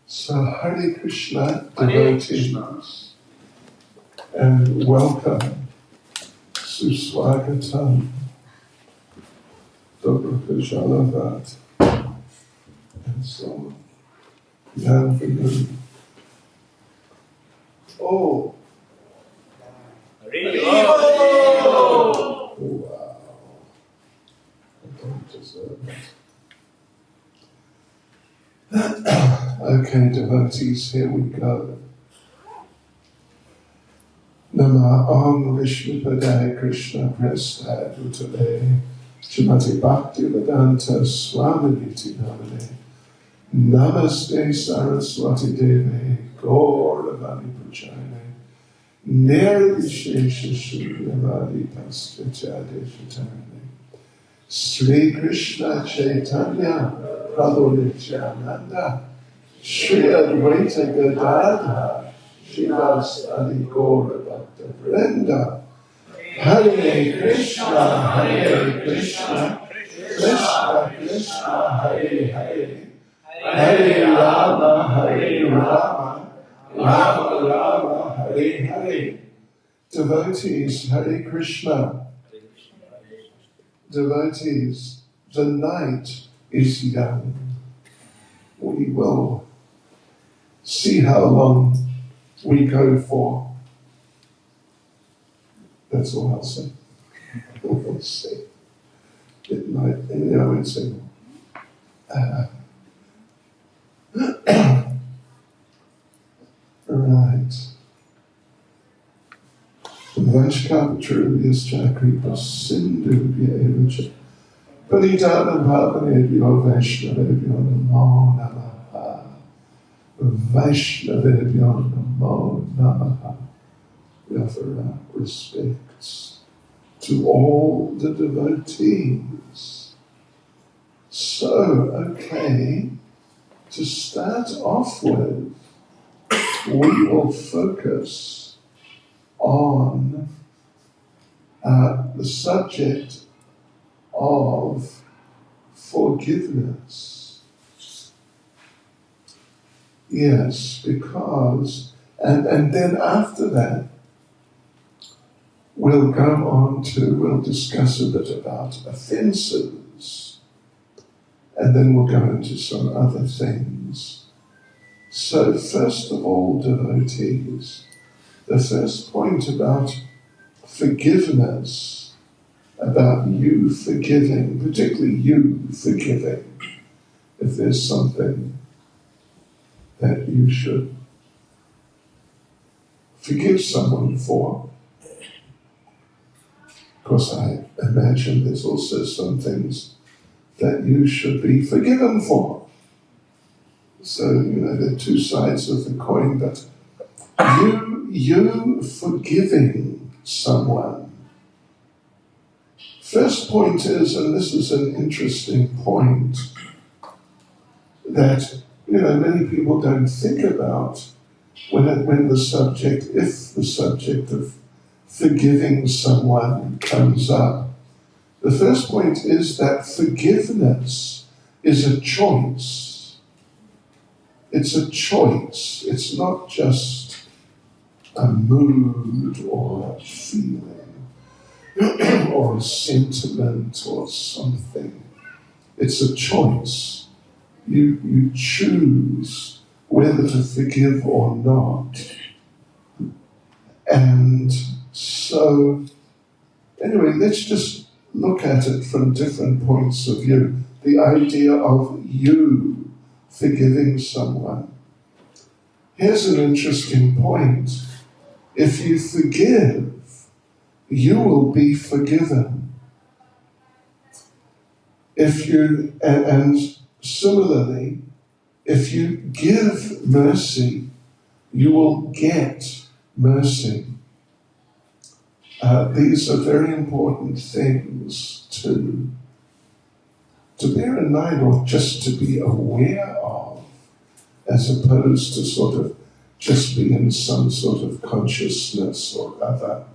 So Hare Krishna, devotees, and welcome, Suswagatam, Dobrapajanavat, and so on. Now for you. Oh! Wow. I don't deserve it. Okay, devotees, here we go. Nama Om Vishnu Padaya Krishna Prasad Utale Srimati Bhakti Vedanta Swaminiti Namane Namaste Saraswati Devi Gauravani Prachane Nirvishesha Shunyavadi Paspachade Shatane Sri Krishna Chaitanya Prabhu Nityananda Shri Advaita Gadadhar Shivastadi Gaura Bhakta Vrinda. Hare Krishna, Hare Krishna, Krishna Krishna, Hare Hare, Hare Rama, Hare Rama, Rama Rama, Hare Hare. Devotees, Hare Krishna. Devotees, the night is young. We will see how long we go for. That's all I'll say. We'll see. It might, it's a right. Vanshkapatruvyascha kripa sindhubhya evacha Panitanam bhavanebhyo vaishnavebhyo namo namaha. Vaishnavebhyo namo namaha. We offer our respects to all the devotees. So, okay, to start off with, we will focus on the subject of forgiveness. Yes, because, and then after that, we'll we'll discuss a bit about offences, and then we'll go into some other things. So first of all, devotees, the first point about forgiveness, about you forgiving, particularly you forgiving, if there's something that you should forgive someone for. Of course, I imagine there's also some things that you should be forgiven for. So, there are two sides of the coin, but you forgiving someone. First point is, and this is an interesting point, that, many people don't think about when the subject, if the subject of forgiving someone comes up. The first point is that forgiveness is a choice. It's a choice. It's not just a mood or a feeling or a sentiment or something. It's a choice. You choose whether to forgive or not. And so, anyway, let's just look at it from different points of view. The idea of you forgiving someone. Here's an interesting point. If you forgive, you will be forgiven. If you, and similarly, if you give mercy, you will get mercy. These are very important things to bear in mind, or just to be aware of, as opposed to sort of just be in some sort of consciousness or other.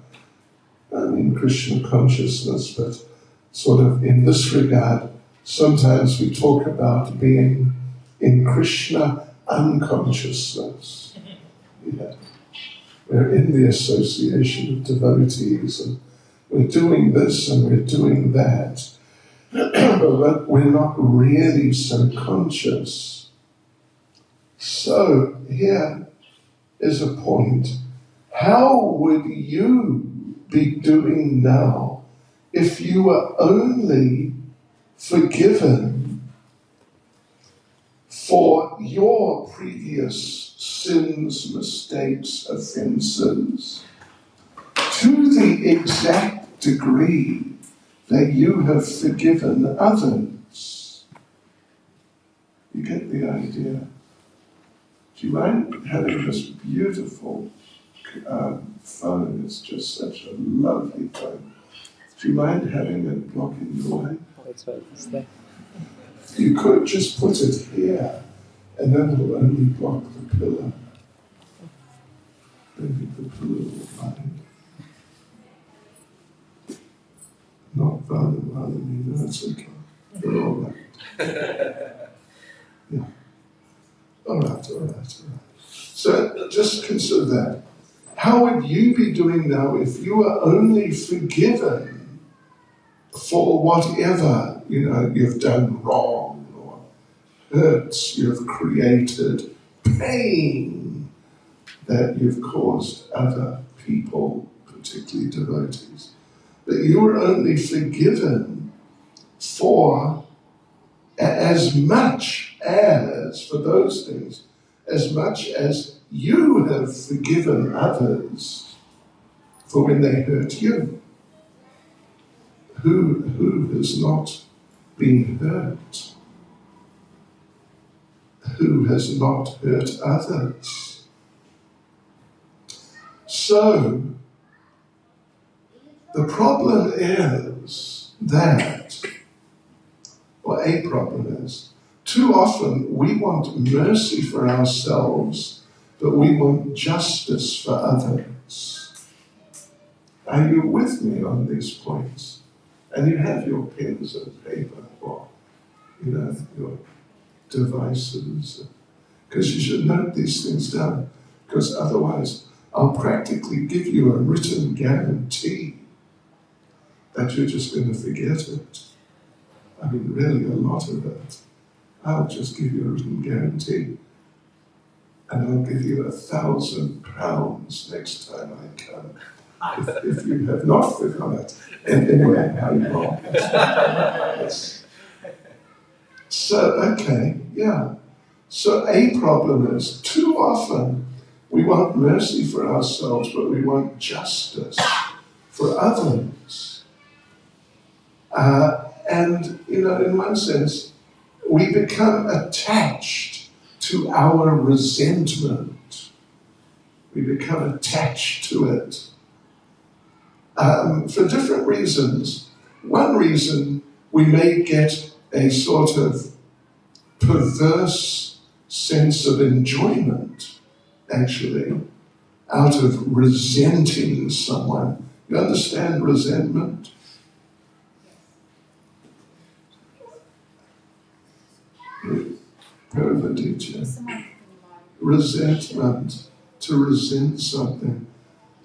I mean, Krishna consciousness, but sort of in this regard, sometimes we talk about being in Krishna unconsciousness. Yeah. We're in the association of devotees, and we're doing this and we're doing that, but we're not really so conscious. So here is a point. How would you be doing now if you were only forgiven for your previous sins, mistakes, offences, to the exact degree that you have forgiven others? You get the idea? Do you mind having this beautiful phone? It's just such a lovely phone. Do you mind having it blocking your way? That's right, it's there. You could just put it here, and that will only block the pillar. Maybe the pillar will find. Not Valamani, no, it's okay. They're all right. Yeah. All right. So just consider that. How would you be doing now if you were only forgiven for whatever, you've done wrong or hurts you've created, pain that you've caused other people, particularly devotees? But you were only forgiven for as much as, for those things, as much as you have forgiven others for when they hurt you. Who has not been hurt? Who has not hurt others? So, the problem is that, or a problem is, too often we want mercy for ourselves, but we want justice for others. Are you with me on these points? And you have your pens and paper, or, your devices, because you should note these things down, because otherwise I'll practically give you a written guarantee that you're just going to forget it. I mean, really, a lot of it. I'll just give you a written guarantee. And I'll give you £1,000 next time I come, if you have not forgotten it. And anyway, how you wrong. Yes. So, okay, yeah. So a problem is, too often we want mercy for ourselves, but we want justice for others. And, in one sense, we become attached to our resentment. We become attached to it for different reasons. One reason, we may get a sort of perverse sense of enjoyment, actually, out of resenting someone. You understand resentment? Resentment, to resent something.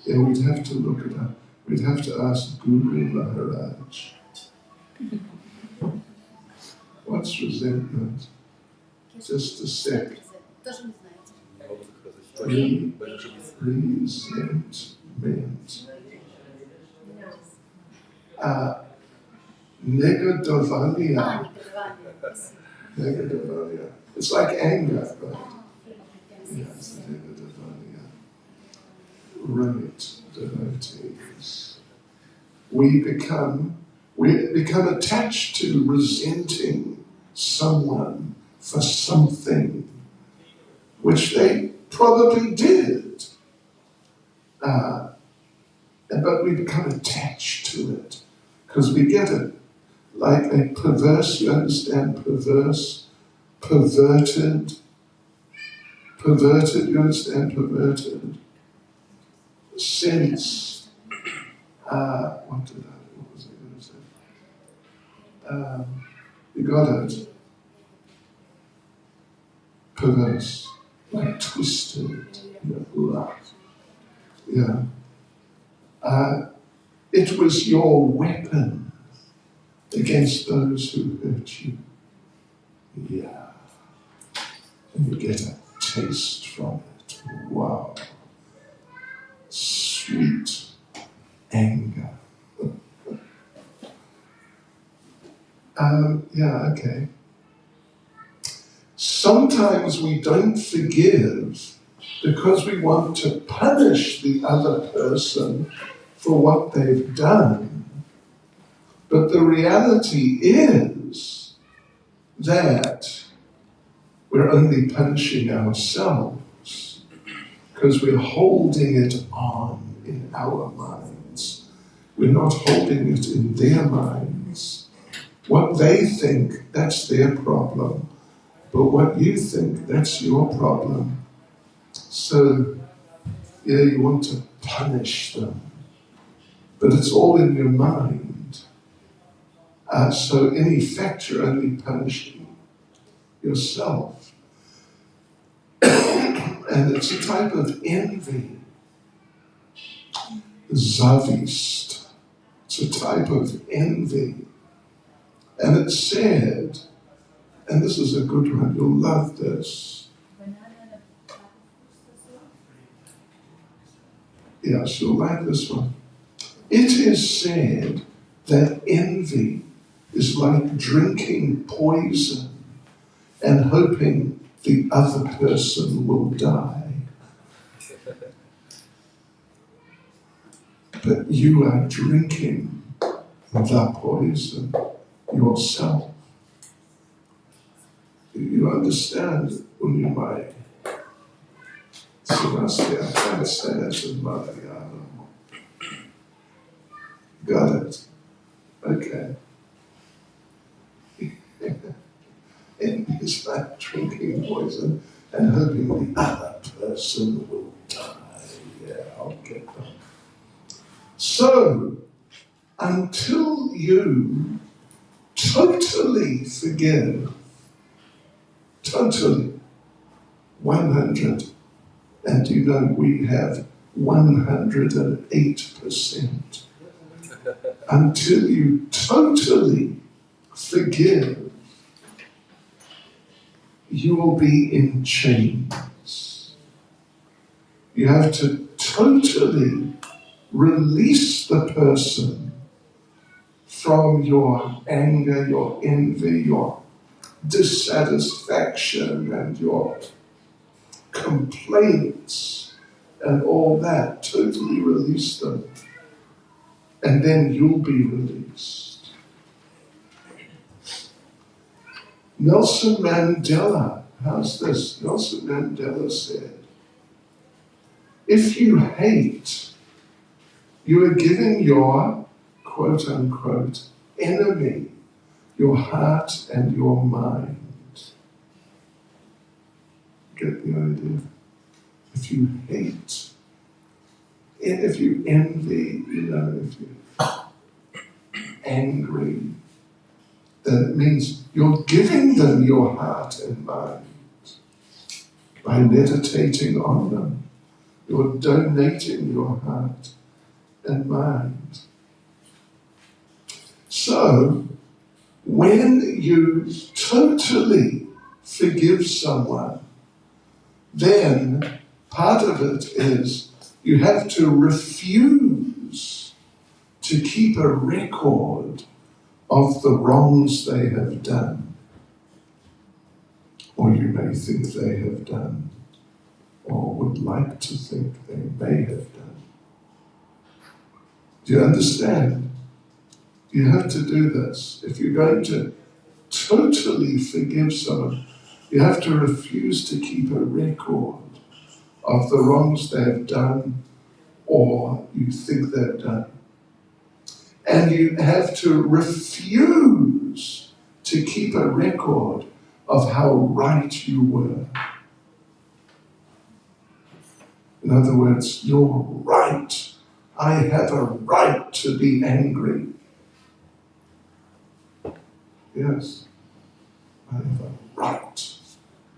Yeah, we'd have to look it up. We'd have to ask Guru Maharaj. What's resentment? Just a sec. Resentment. Negativania. Negativania. It's like anger, but yes, negativania. Right, devotees. We become attached to resenting someone for something which they probably did. But we become attached to it because we get it like a perverse, you understand, perverse, perverted, you understand, perverted sense. What was I going to say? You got it. Perverse, like twisted, yeah. It was your weapon against those who hurt you. Yeah. And you get a taste from it. Wow. Sweet anger. Yeah, okay. Sometimes we don't forgive because we want to punish the other person for what they've done. But the reality is that we're only punishing ourselves because we're holding it on in our minds. We're not holding it in their minds. What they think, that's their problem. But what you think, that's your problem. So, yeah, you want to punish them. But it's all in your mind. So in effect, you're only punishing yourself. And it's a type of envy. Zavist. It's a type of envy. And it's said, and this is a good one, you'll love this. Yes, you'll like this one. It is said that envy is like drinking poison and hoping the other person will die. But you are drinking the poison yourself. You understand, Unyamai? Sebastian, I can't say that in Malayalam. Got it? Okay. It's like drinking poison and hoping the other person will die. Yeah, I'll get that. So, until you totally forgive, totally, 100, and you know we have 108%, until you totally forgive, you will be in chains. You have to totally release the person from your anger, your envy, your dissatisfaction, and your complaints, and all that. Totally release them. And then you'll be released. Nelson Mandela, how's this? Nelson Mandela said, if you hate, you are giving your, quote unquote, enemy your heart and your mind. Get the idea? If you hate, if you envy, if you're angry, then it means you're giving them your heart and mind by meditating on them. You're donating your heart and mind. So, when you totally forgive someone, then part of it is you have to refuse to keep a record of the wrongs they have done, or you may think they have done, or would like to think they may have done. Do you understand? You have to do this. If you're going to totally forgive someone, you have to refuse to keep a record of the wrongs they've done or you think they've done. And you have to refuse to keep a record of how right you were. In other words, you're right. I have a right to be angry. Yes, I have a right,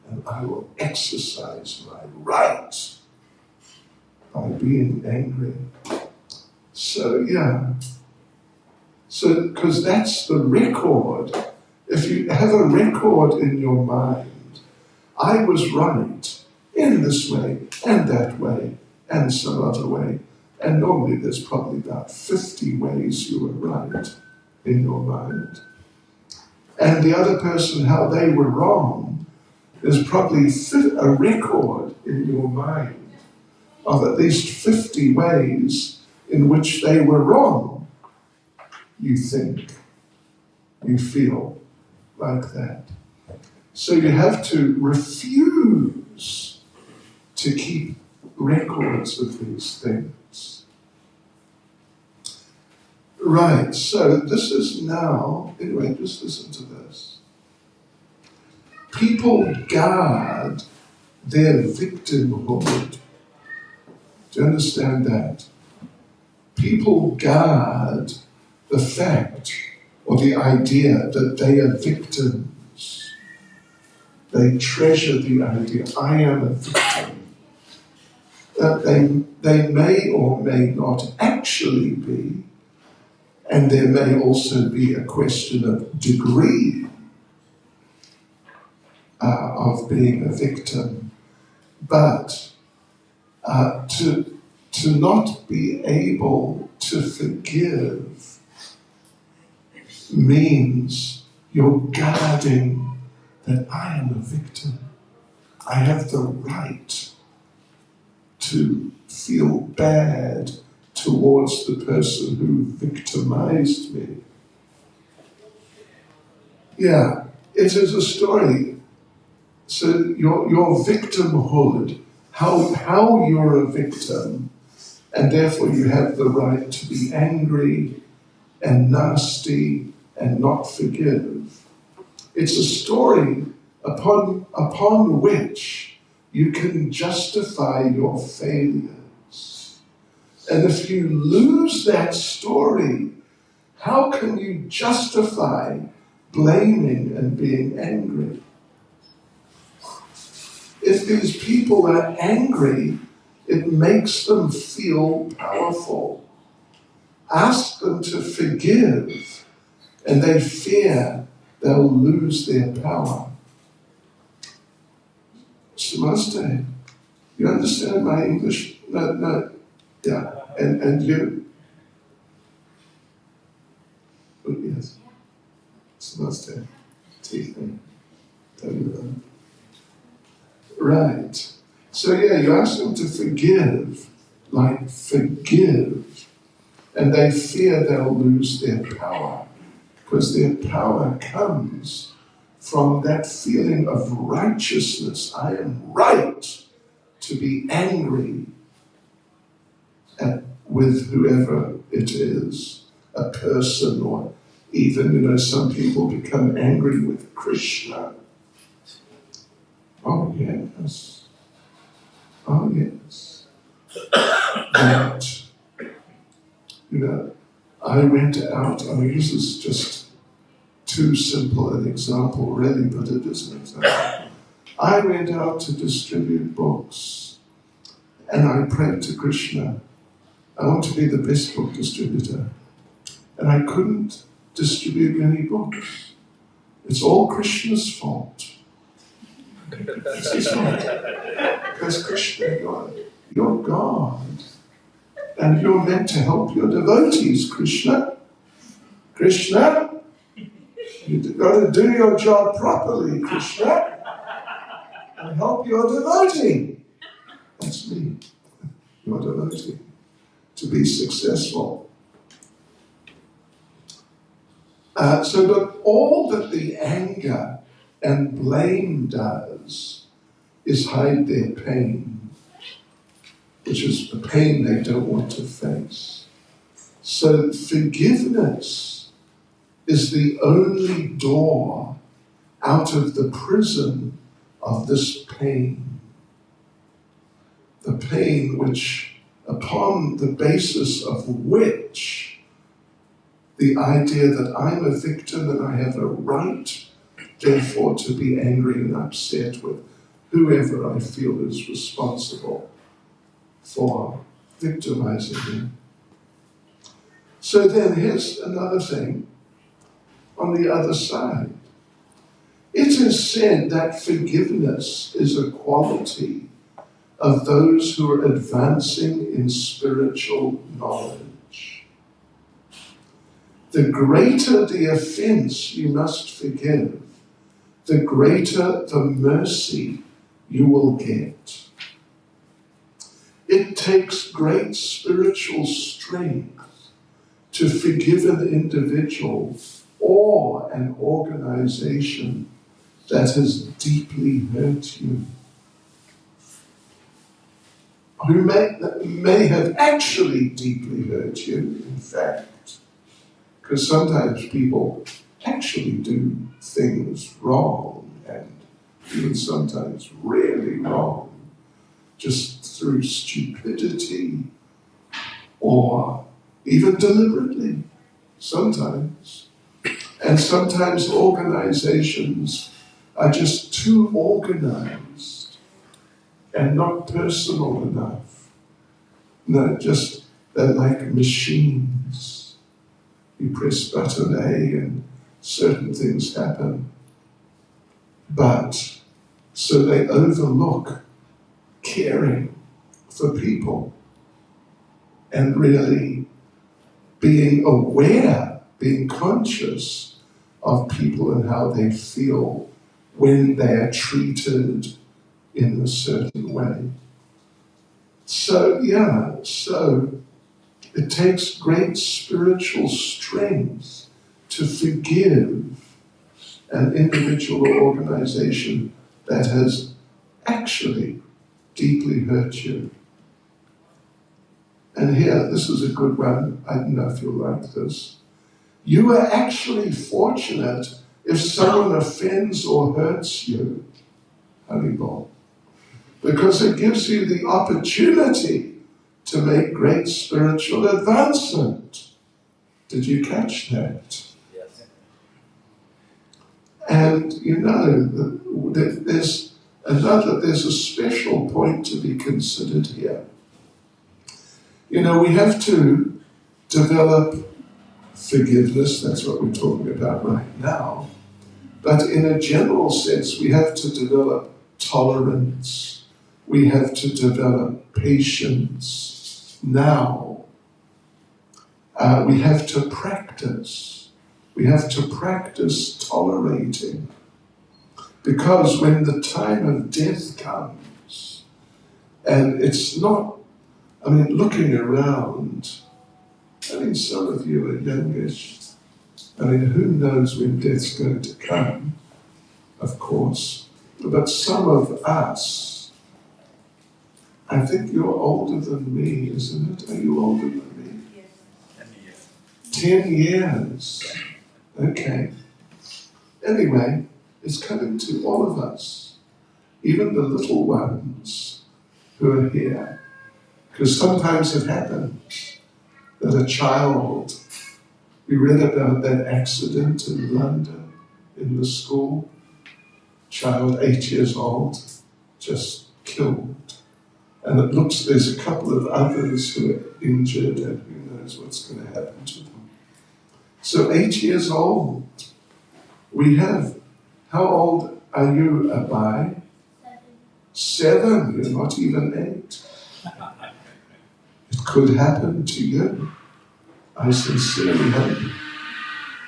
and I will exercise my right by being angry. So, yeah. So, because that's the record. If you have a record in your mind, I was right in this way, and that way, and some other way. And normally there's probably about 50 ways you were right in your mind. And the other person, how they were wrong, there's probably a record in your mind of at least 50 ways in which they were wrong. You think, you feel like that. So you have to refuse to keep records of these things. Right, so this is now, anyway, just listen to this. People guard their victimhood. Do you understand that? People guard the fact or the idea that they are victims. They treasure the idea, I am a victim. That they may or may not actually be, and there may also be a question of degree of being a victim. But to not be able to forgive means you're guarding that I am a victim. I have the right to feel bad towards the person who victimized me. Yeah, it is a story. So your victimhood, how you're a victim, and therefore you have the right to be angry and nasty and not forgive. It's a story upon which you can justify your failures. And if you lose that story, how can you justify blaming and being angry? If these people are angry, it makes them feel powerful. Ask them to forgive, and they fear they'll lose their power. Mr. Master, you understand my English? No, yeah. And you? Oh, yes. Mr. Master, teeth me. Tell you that. Right. So yeah, you ask them to forgive, like forgive, and they fear they'll lose their power, because their power comes from that feeling of righteousness. I am right to be angry with whoever it is, a person, or even, some people become angry with Krishna. Oh, yes. Oh, yes. But, I went out, this is just too simple an example, really, but it is an example. I went out to distribute books, and I prayed to Krishna, I want to be the best book distributor. And I couldn't distribute many books. It's all Krishna's fault. It's his fault. Because Krishna, you're God. And you're meant to help your devotees, Krishna. Krishna, you've got to do your job properly, Krishna, and help your devotee. That's me, your devotee, to be successful. But all that the anger and blame does is hide their pain, which is the pain they don't want to face. So forgiveness is the only door out of the prison of this pain. The pain which, upon the basis of which the idea that I'm a victim and I have a right, therefore, to be angry and upset with whoever I feel is responsible for victimizing me. So then here's another thing on the other side. It is said that forgiveness is a quality of those who are advancing in spiritual knowledge. The greater the offense you must forgive, the greater the mercy you will get. It takes great spiritual strength to forgive an individual or an organization that has deeply hurt you, who may have actually deeply hurt you, in fact. Because sometimes people actually do things wrong and even sometimes really wrong, just through stupidity or even deliberately, sometimes. And sometimes organizations are just too organized and not personal enough. No, just they're like machines. You press button A and certain things happen. But so they overlook caring for people and really being aware, being conscious of people and how they feel when they are treated in a certain way. So it takes great spiritual strength to forgive an individual or organization that has actually deeply hurt you. And here, this is a good one. I don't know if you'll like this. You are actually fortunate if someone offends or hurts you, Haribol, because it gives you the opportunity to make great spiritual advancement. Did you catch that? Yes. And you know, there's a special point to be considered here. You know, we have to develop forgiveness, that's what we're talking about right now. But in a general sense, we have to develop tolerance. We have to develop patience now. We have to practice. We have to practice tolerating. Because when the time of death comes, and it's not, I mean, looking around, I mean, some of you are youngish. I mean, who knows when death's going to come, of course. But some of us, I think you're older than me, isn't it? Are you older than me? Yes. 10 years. Okay. Anyway, it's coming to all of us, even the little ones who are here. Because sometimes it happens that a child, we read about that accident in London, in the school, child 8 years old, just killed. And it looks, there's a couple of others who are injured and who knows what's going to happen to them. So 8 years old, we have, how old are you, Abai? 7, you're not even 8. It could happen to you. I sincerely hope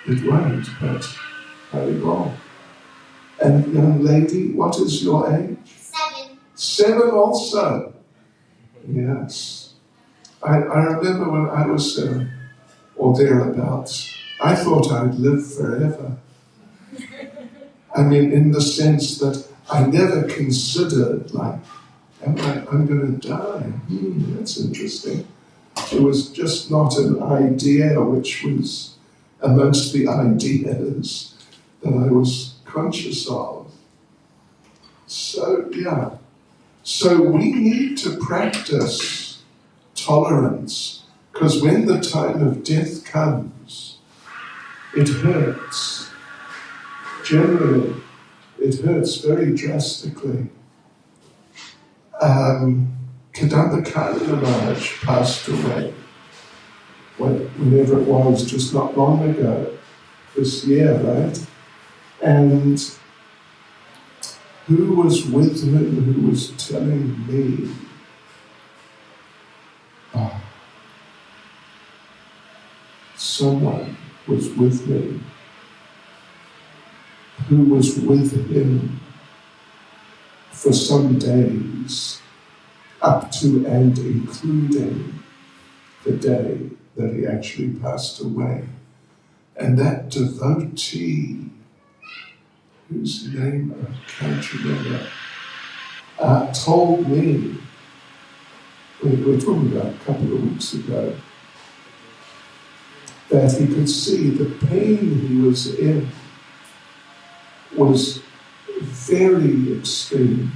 it won't, but very wrong. And young lady, what is your age? 7. 7 also. Yes. I remember when I was 7, or thereabouts, I thought I'd live forever. I mean, in the sense that I never considered, like, I'm going to die. That's interesting. It was just not an idea which was amongst the ideas that I was conscious of. So, yeah. So we need to practice tolerance, because when the time of death comes, it hurts. Generally, it hurts very drastically. Kadamba Maharaj passed away, whenever it was, just not long ago, this year, right? And who was with him, who was telling me, someone was with me, who was with him for some days, up to and including the day that he actually passed away. And that devotee, whose name I can't remember, told me, we were talking about a couple of weeks ago, that he could see the pain he was in was very extreme.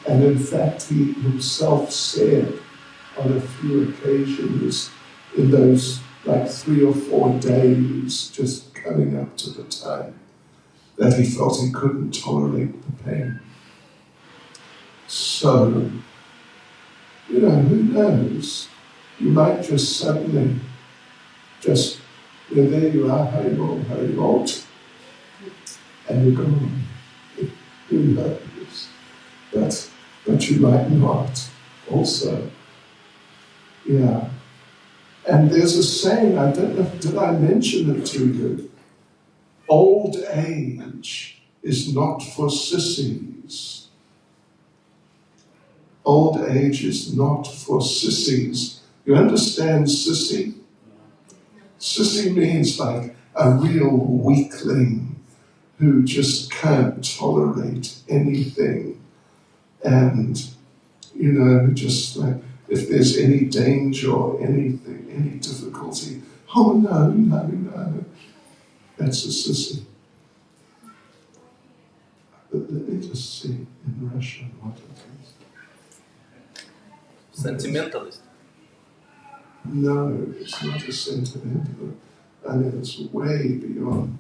And in fact, he himself said on a few occasions in those like 3 or 4 days just coming up to the time that he felt he couldn't tolerate the pain. So, you know, who knows? You might just suddenly just, you know, there you are, Hari Bolt, and you're gone. Who knows? But you might not also. Yeah. And there's a saying, I don't know, did I mention it to you? Old age is not for sissies. Old age is not for sissies. You understand sissy? Sissy means like a real weakling who just can't tolerate anything. And, you know, just like, if there's any danger or anything, any difficulty, oh no. That's a sissy. But let me just see in Russian what it is. Sentimentalist? No, it's not a sentimental. I mean, it's way beyond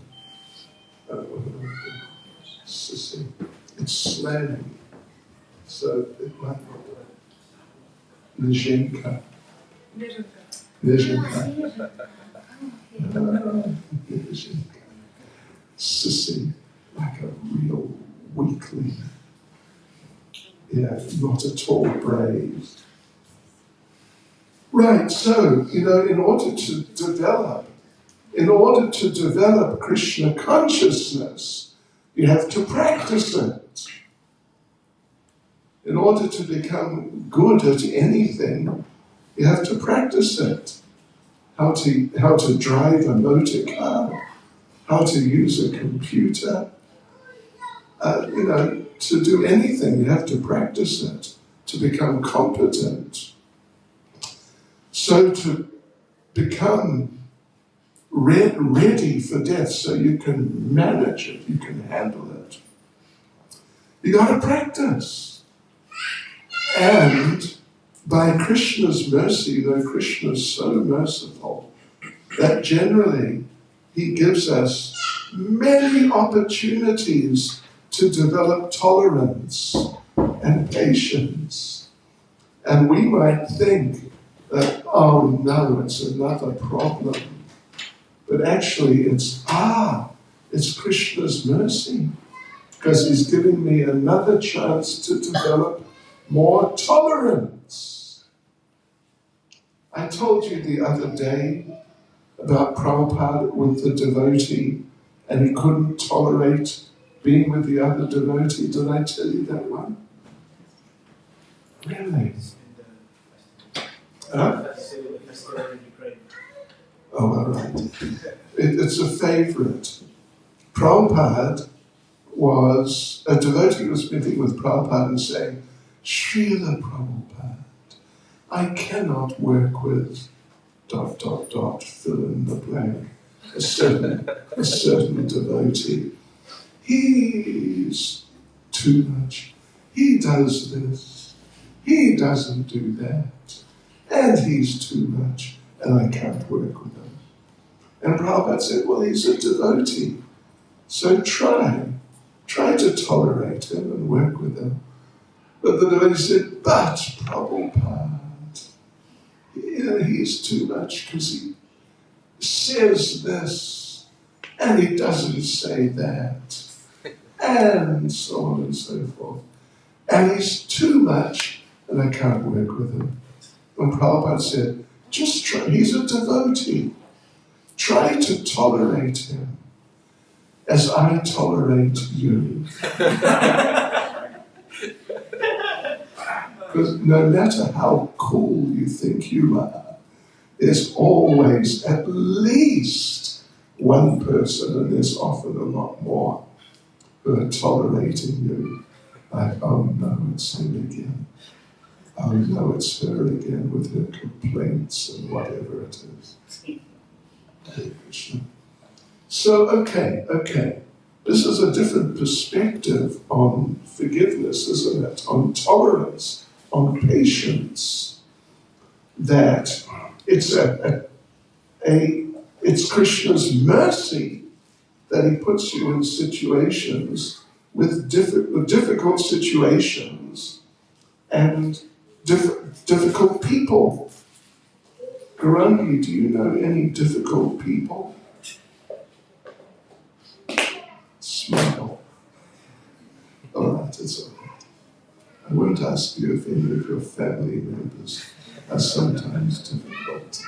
sissy. It's slang. So it might not be. Nizhenka. Nizhenka. Sissy, like a real weakling. Yeah, not at all brave. Right, so, you know, in order to develop Krishna consciousness, you have to practice it. In order to become good at anything, you have to practice it. How to drive a motor car, how to use a computer. You know, to do anything, you have to practice it to become competent. So to become ready for death, so you can manage it, you can handle it, you got to practice. And by Krishna's mercy, you know, Krishna is so merciful that generally he gives us many opportunities to develop tolerance and patience. And we might think that, oh no, it's another problem. But actually it's Krishna's mercy, because he's giving me another chance to develop more tolerance. I told you the other day about Prabhupada with the devotee, and he couldn't tolerate being with the other devotee. Did I tell you that one? Really? Huh? Oh, all right. It's a favorite. Prabhupada a devotee was meeting with Prabhupada and saying, Srila Prabhupada, I cannot work with ... fill in the blank, a certain devotee. He's too much. He does this. He doesn't do that. And he's too much, and I can't work with him. And Prabhupada said, well, he's a devotee. So try to tolerate him and work with him. But the devotee said, but Prabhupada, you know, he's too much because he says this and he doesn't say that, and so on and so forth. And he's too much and I can't work with him. And Prabhupada said, just try, he's a devotee. Try to tolerate him as I tolerate you. Because no matter how cool you think you are, there's always at least one person, and there's often a lot more, who are tolerating you. Like, oh no, it's him again. Oh no, it's her again with her complaints and whatever it is. Hare Krishna. So, okay. This is a different perspective on forgiveness, isn't it? On tolerance, on patience. That it's it's Krishna's mercy that he puts you in situations with difficult situations and difficult people. Garangi, do you know any difficult people? Smile. All right, it's all right. I won't ask you if any of your family members are sometimes difficult.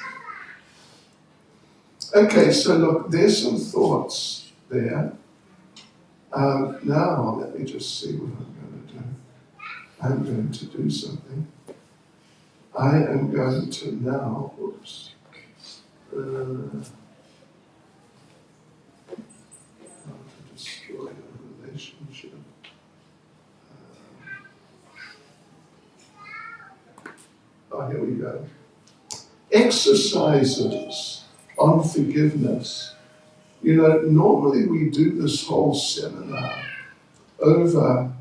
Okay, so look, there's some thoughts there. Now, let me just see what I'm going to do. I'm going to do something. I am going to now, how to destroy a relationship. Here we go. Exercises on forgiveness. You know, normally we do this whole seminar over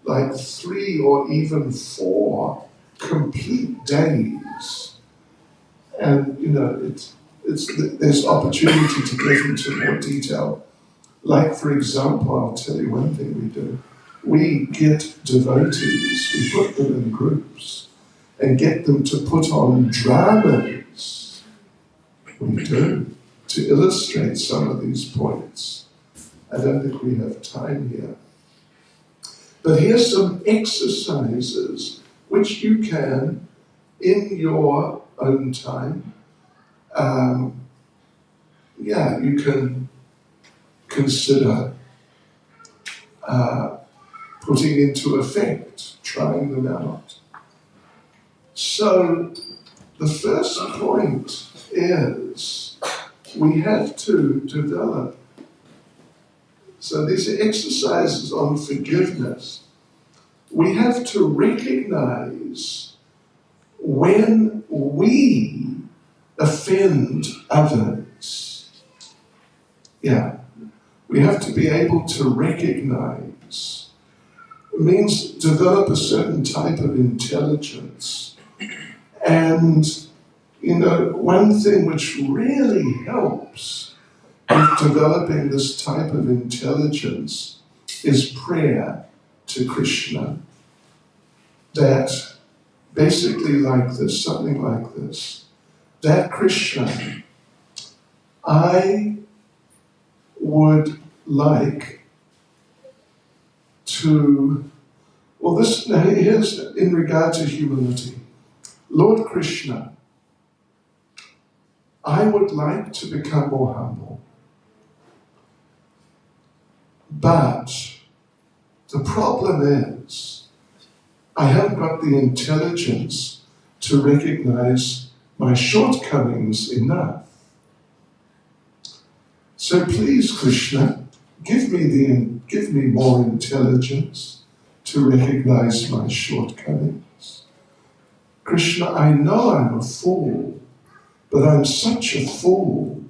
like 3 or even 4 complete days. And, you know, there's opportunity to get into more detail. Like, for example, I'll tell you one thing we do. We get devotees, we put them in groups and get them to put on dramas. We do, to illustrate some of these points. I don't think we have time here. But here's some exercises which you can, in your own time, you can consider putting into effect, trying them out. So the first point is we have to develop. So these are exercises on forgiveness. We have to recognize when we offend others. Yeah, we have to be able to recognize. It means develop a certain type of intelligence. And, you know, one thing which really helps with developing this type of intelligence is prayer to Krishna. That basically like this, something like this. That Krishna, I would like to, here's in regard to humility. Lord Krishna, I would like to become more humble. But the problem is, I haven't got the intelligence to recognize my shortcomings enough. So please, Krishna, give me more intelligence to recognize my shortcomings. Krishna, I know I'm a fool, but I'm such a fool,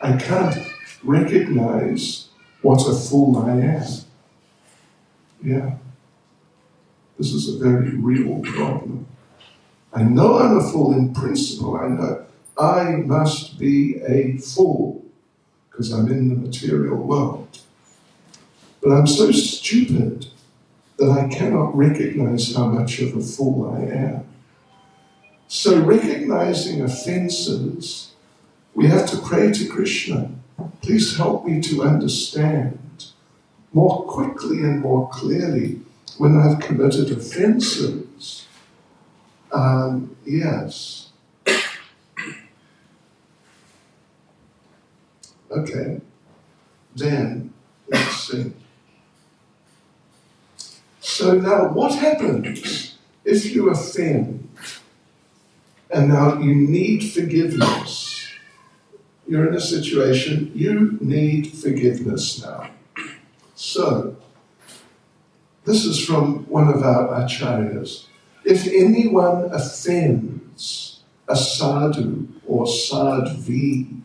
I can't recognize what a fool I am. Yeah. This is a very real problem. I know I'm a fool in principle. I know I must be a fool because I'm in the material world. But I'm so stupid that I cannot recognize how much of a fool I am. So recognizing offenses, we have to pray to Krishna. Please help me to understand more quickly and more clearly when I've committed offenses. Yes. Okay. Then, let's see. So now, what happens if you offend and now you need forgiveness? You're in a situation, you need forgiveness now. So, this is from one of our acharyas. If anyone offends a sadhu or sadhvi,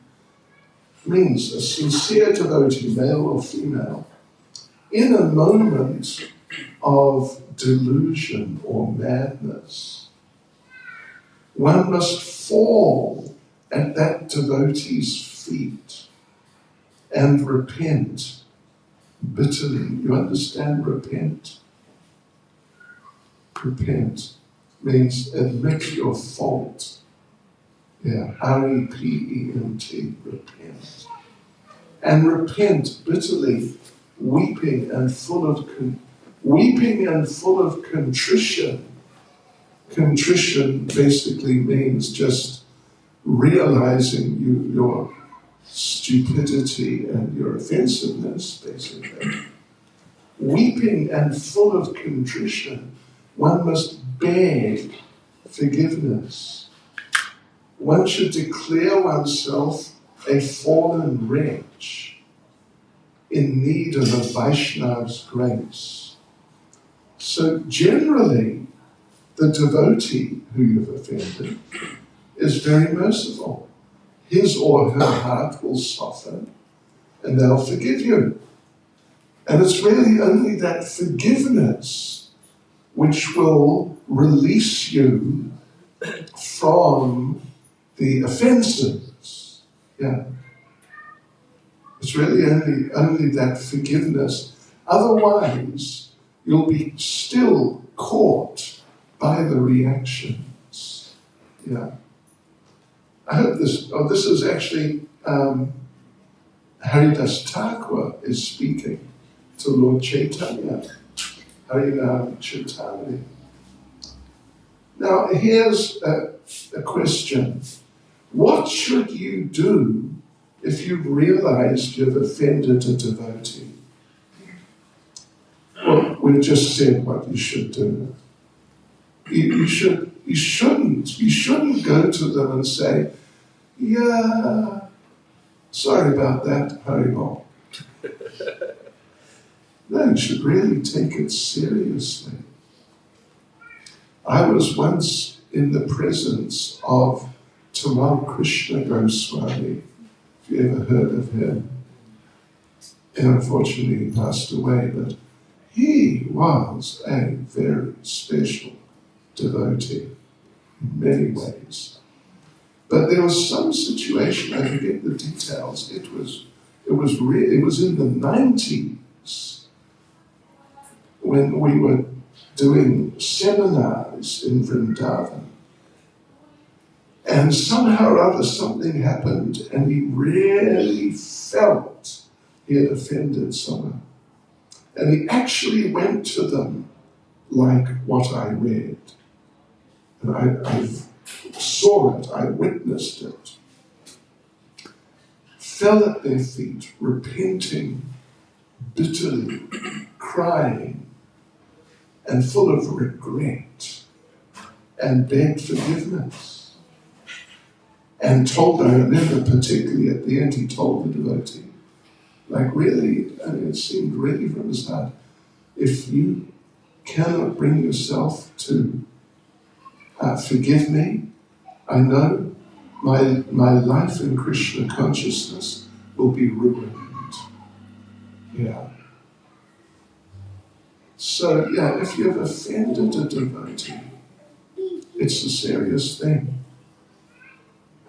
means a sincere devotee, male or female, in a moment of delusion or madness, one must fall at that devotee's feet and repent bitterly. You understand repent? Repent means admit your fault. Yeah, R-E-P-E-N-T, repent. And repent bitterly, weeping and full of contrition. Contrition basically means just realizing your stupidity and your offensiveness, basically. Weeping and full of contrition, one must beg forgiveness. One should declare oneself a fallen wretch in need of a Vaishnava's grace. So generally, the devotee who you've offended is very merciful. His or her heart will soften and they'll forgive you. And it's really only that forgiveness which will release you from the offenses. Yeah. It's really only that forgiveness. Otherwise, you'll be still caught by the reactions. Yeah. I hope this is actually Haridas Thakur is speaking to Lord Chaitanya. Harinam Chaitanya. Now, here's a question. What should you do if you've realized you've offended a devotee? Well, we've just said what you should do. You shouldn't go to them and say, yeah, sorry about that, Haribol. No, you should really take it seriously. I was once in the presence of Tamal Krishna Goswami, if you ever heard of him. And unfortunately he passed away, but he was a very special devotee in many ways. But there was some situation, I forget the details, it was in the 90s when we were doing seminars in Vrindavan. And somehow or other something happened and he really felt he had offended someone. And he actually went to them like what I read. And I saw it, I witnessed it. Fell at their feet, repenting, bitterly, crying, and full of regret, and begged forgiveness. And told, I remember particularly at the end, he told the devotee, like really, I mean, it seemed really from his heart, if you cannot bring yourself to forgive me, I know my life in Krishna consciousness will be ruined. Yeah. So, yeah, if you've offended a devotee, it's a serious thing.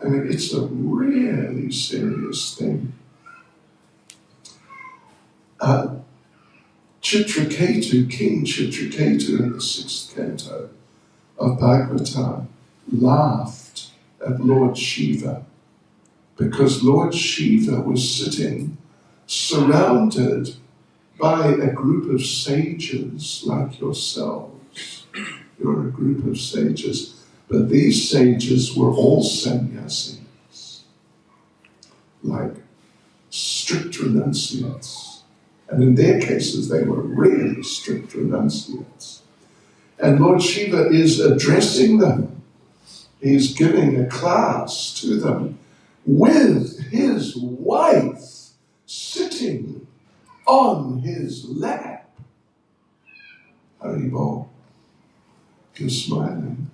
I mean, it's a really serious thing. Chitraketu, King Chitraketu in the 6th canto of Bhagavatam laughed at Lord Shiva because Lord Shiva was sitting surrounded by a group of sages like yourselves. You're a group of sages, but these sages were all sannyasis, like strict renunciates. And in their cases, they were really strict renunciates. And Lord Shiva is addressing them. He's giving a class to them with his wife sitting on his lap. Haribol, you're smiling.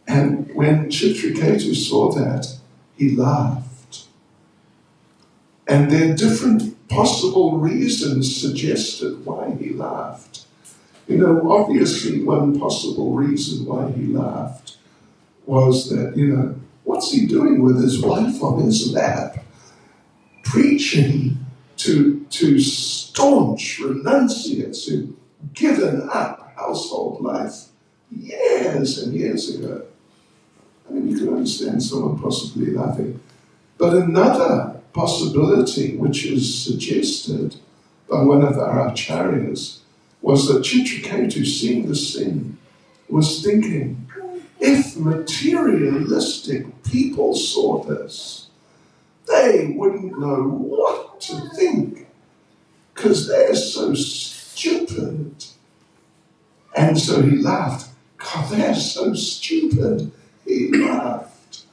And when Chitraketu saw that, he laughed. And there are different possible reasons suggested why he laughed. You know, obviously one possible reason why he laughed was that, you know, what's he doing with his wife on his lap, preaching to staunch renunciates who'd given up household life years and years ago. I mean, you can understand someone possibly laughing. But another possibility, which is suggested by one of our acharyas, was that Chitraketu, seeing the scene, was thinking, if materialistic people saw this, they wouldn't know what to think, because they're so stupid. And so he laughed. God, they're so stupid. He laughed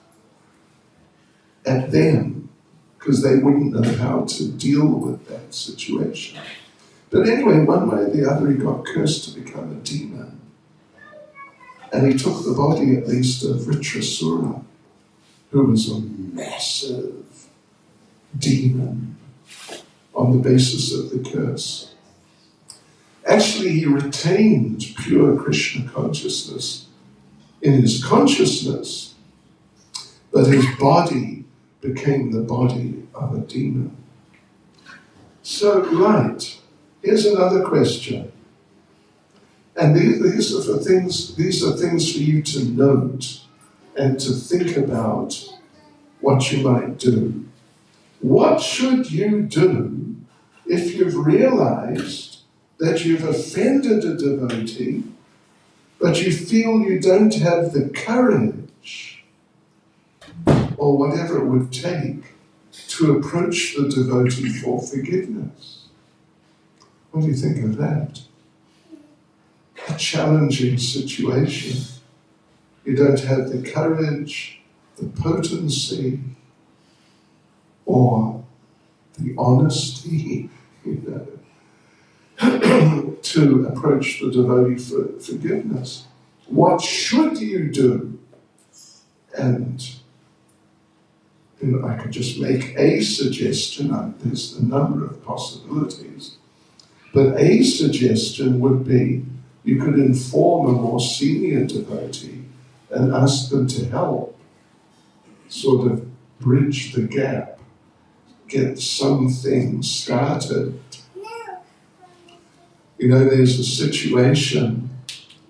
at them, because they wouldn't know how to deal with that situation. But anyway, one way or the other, he got cursed to become a demon. And he took the body, at least, of Vritrasura, who was a massive demon on the basis of the curse. Actually, he retained pure Krishna consciousness in his consciousness, but his body became the body of a demon. So, right, here's another question. And these are things for you to note and to think about what you might do. What should you do if you've realized that you've offended a devotee, but you feel you don't have the courage or whatever it would take to approach the devotee for forgiveness? What do you think of that? A challenging situation. You don't have the courage, the potency, or the honesty, to approach the devotee for forgiveness. What should you do? And I could just make a suggestion. There's a number of possibilities. But a suggestion would be you could inform a more senior devotee and ask them to help sort of bridge the gap, get something started. You know, there's a situation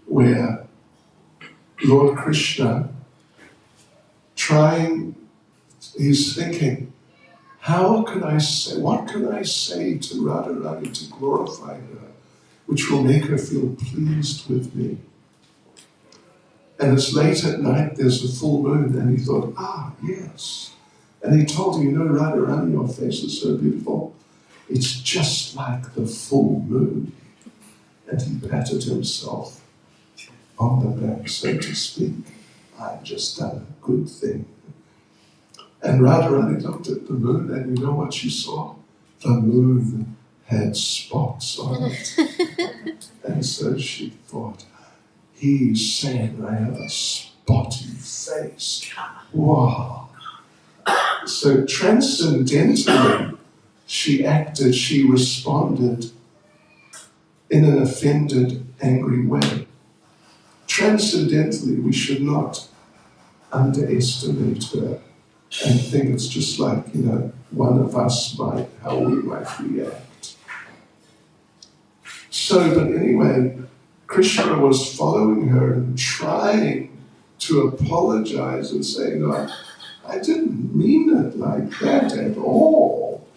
where Lord Krishna he's thinking, what can I say to Radharani to glorify her, which will make her feel pleased with me? And it's late at night, there's a full moon, and he thought, yes. And he told her, Radharani, your face is so beautiful. It's just like the full moon. And he patted himself on the back, so to speak. I've just done a good thing. And Radharani looked at the moon, and you know what she saw? The moon had spots on it. And so she thought, he's saying I have a spotty face. Wow. So transcendentally, she responded in an offended, angry way. Transcendentally, we should not underestimate her and think it's just like, one of us how we might react. So, but anyway, Krishna was following her and trying to apologize and say, no, I didn't mean it like that at all.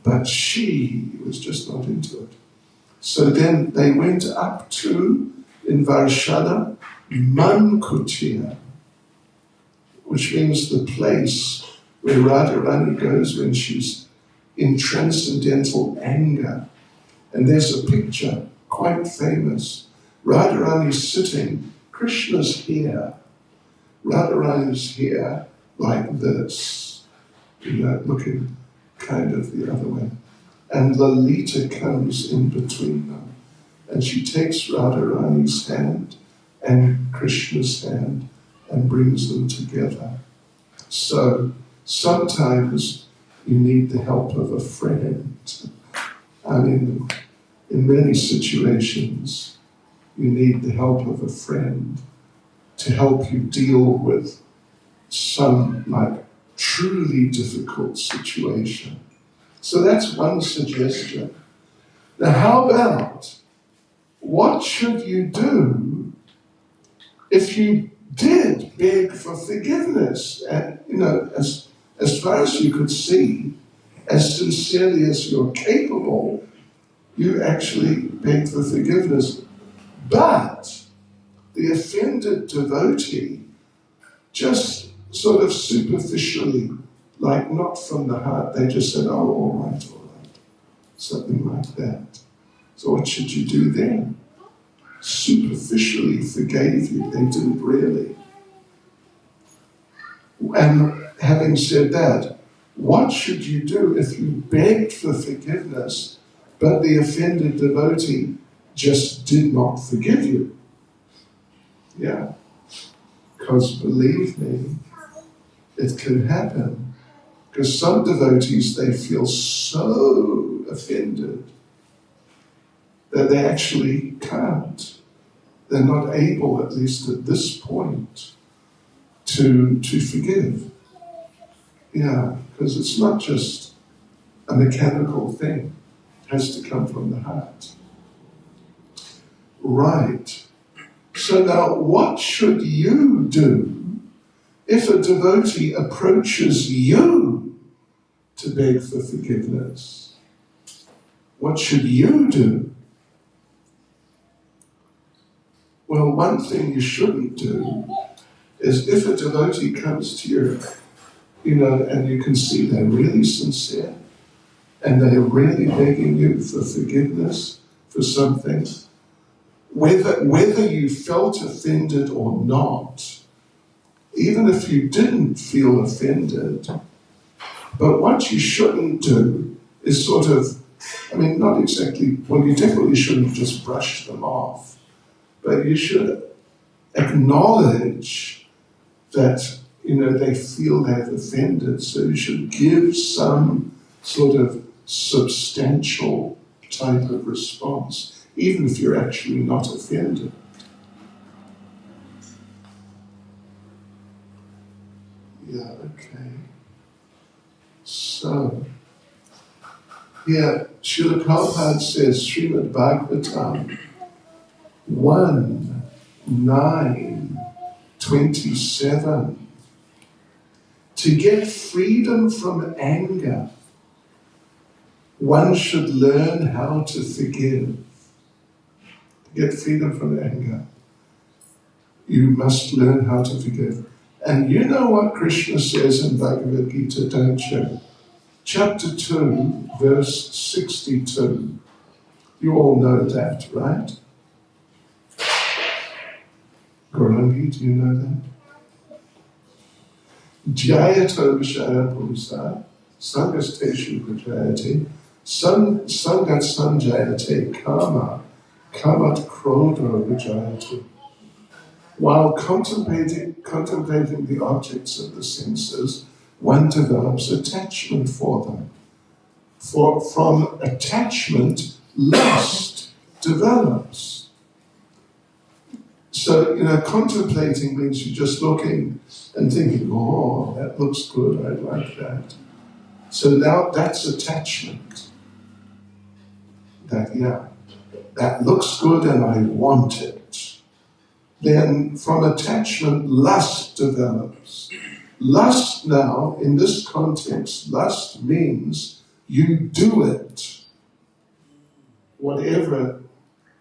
But she was just not into it. So then they went up to, in Varshana, Mankutia, which means the place where Radharani goes when she's in transcendental anger. And there's a picture, quite famous. Radharani's sitting, Krishna's here. Radharani's here like this, looking kind of the other way. And Lalita comes in between them. And she takes Radharani's hand and Krishna's hand and brings them together. So sometimes you need the help of a friend. I mean, in many situations, you need the help of a friend to help you deal with some truly difficult situation. So that's one suggestion. Now, how about what should you do if you did beg for forgiveness? And, as far as you could see, as sincerely as you're capable, you actually begged for forgiveness. But the offended devotee just sort of superficially, not from the heart, they just said, oh, all right, something like that. So what should you do then? Superficially forgave you, they didn't really. And having said that, what should you do if you begged for forgiveness, but the offended devotee just did not forgive you? Yeah. Because believe me, it can happen. Because some devotees, they feel so offended that they actually can't. They're not able, at least at this point, to forgive. Yeah, because it's not just a mechanical thing. It has to come from the heart. Right. So now, what should you do if a devotee approaches you to beg for forgiveness? What should you do? Well, one thing you shouldn't do is if a devotee comes to you, and you can see they're really sincere and they're really begging you for forgiveness for something, whether you felt offended or not, even if you didn't feel offended, but what you shouldn't do is not exactly, you definitely shouldn't just brush them off, but you should acknowledge that, they feel they've offended, so you should give some sort of substantial type of response, even if you're actually not offended. Yeah, okay. So, Srila Prabhupada says, Srimad Bhagavatam 1:9-27. To get freedom from anger, one should learn how to forgive. To get freedom from anger, you must learn how to forgive. And you know what Krishna says in Bhagavad Gita, don't you? Chapter 2, verse 62. You all know that, right? Gaurangi, do you know that? Jayata Vishaya Purusa, Sangasteshu Prajayate, Sangat Sanjayate Kama, Kamat Krodha Vijayate. While contemplating the objects of the senses, one develops attachment for them. From attachment, lust develops. So, contemplating means you're just looking and thinking, oh, that looks good, I like that. So now that's attachment. That looks good and I want it. Then from attachment, lust develops. Lust now, in this context, lust means you do it. Whatever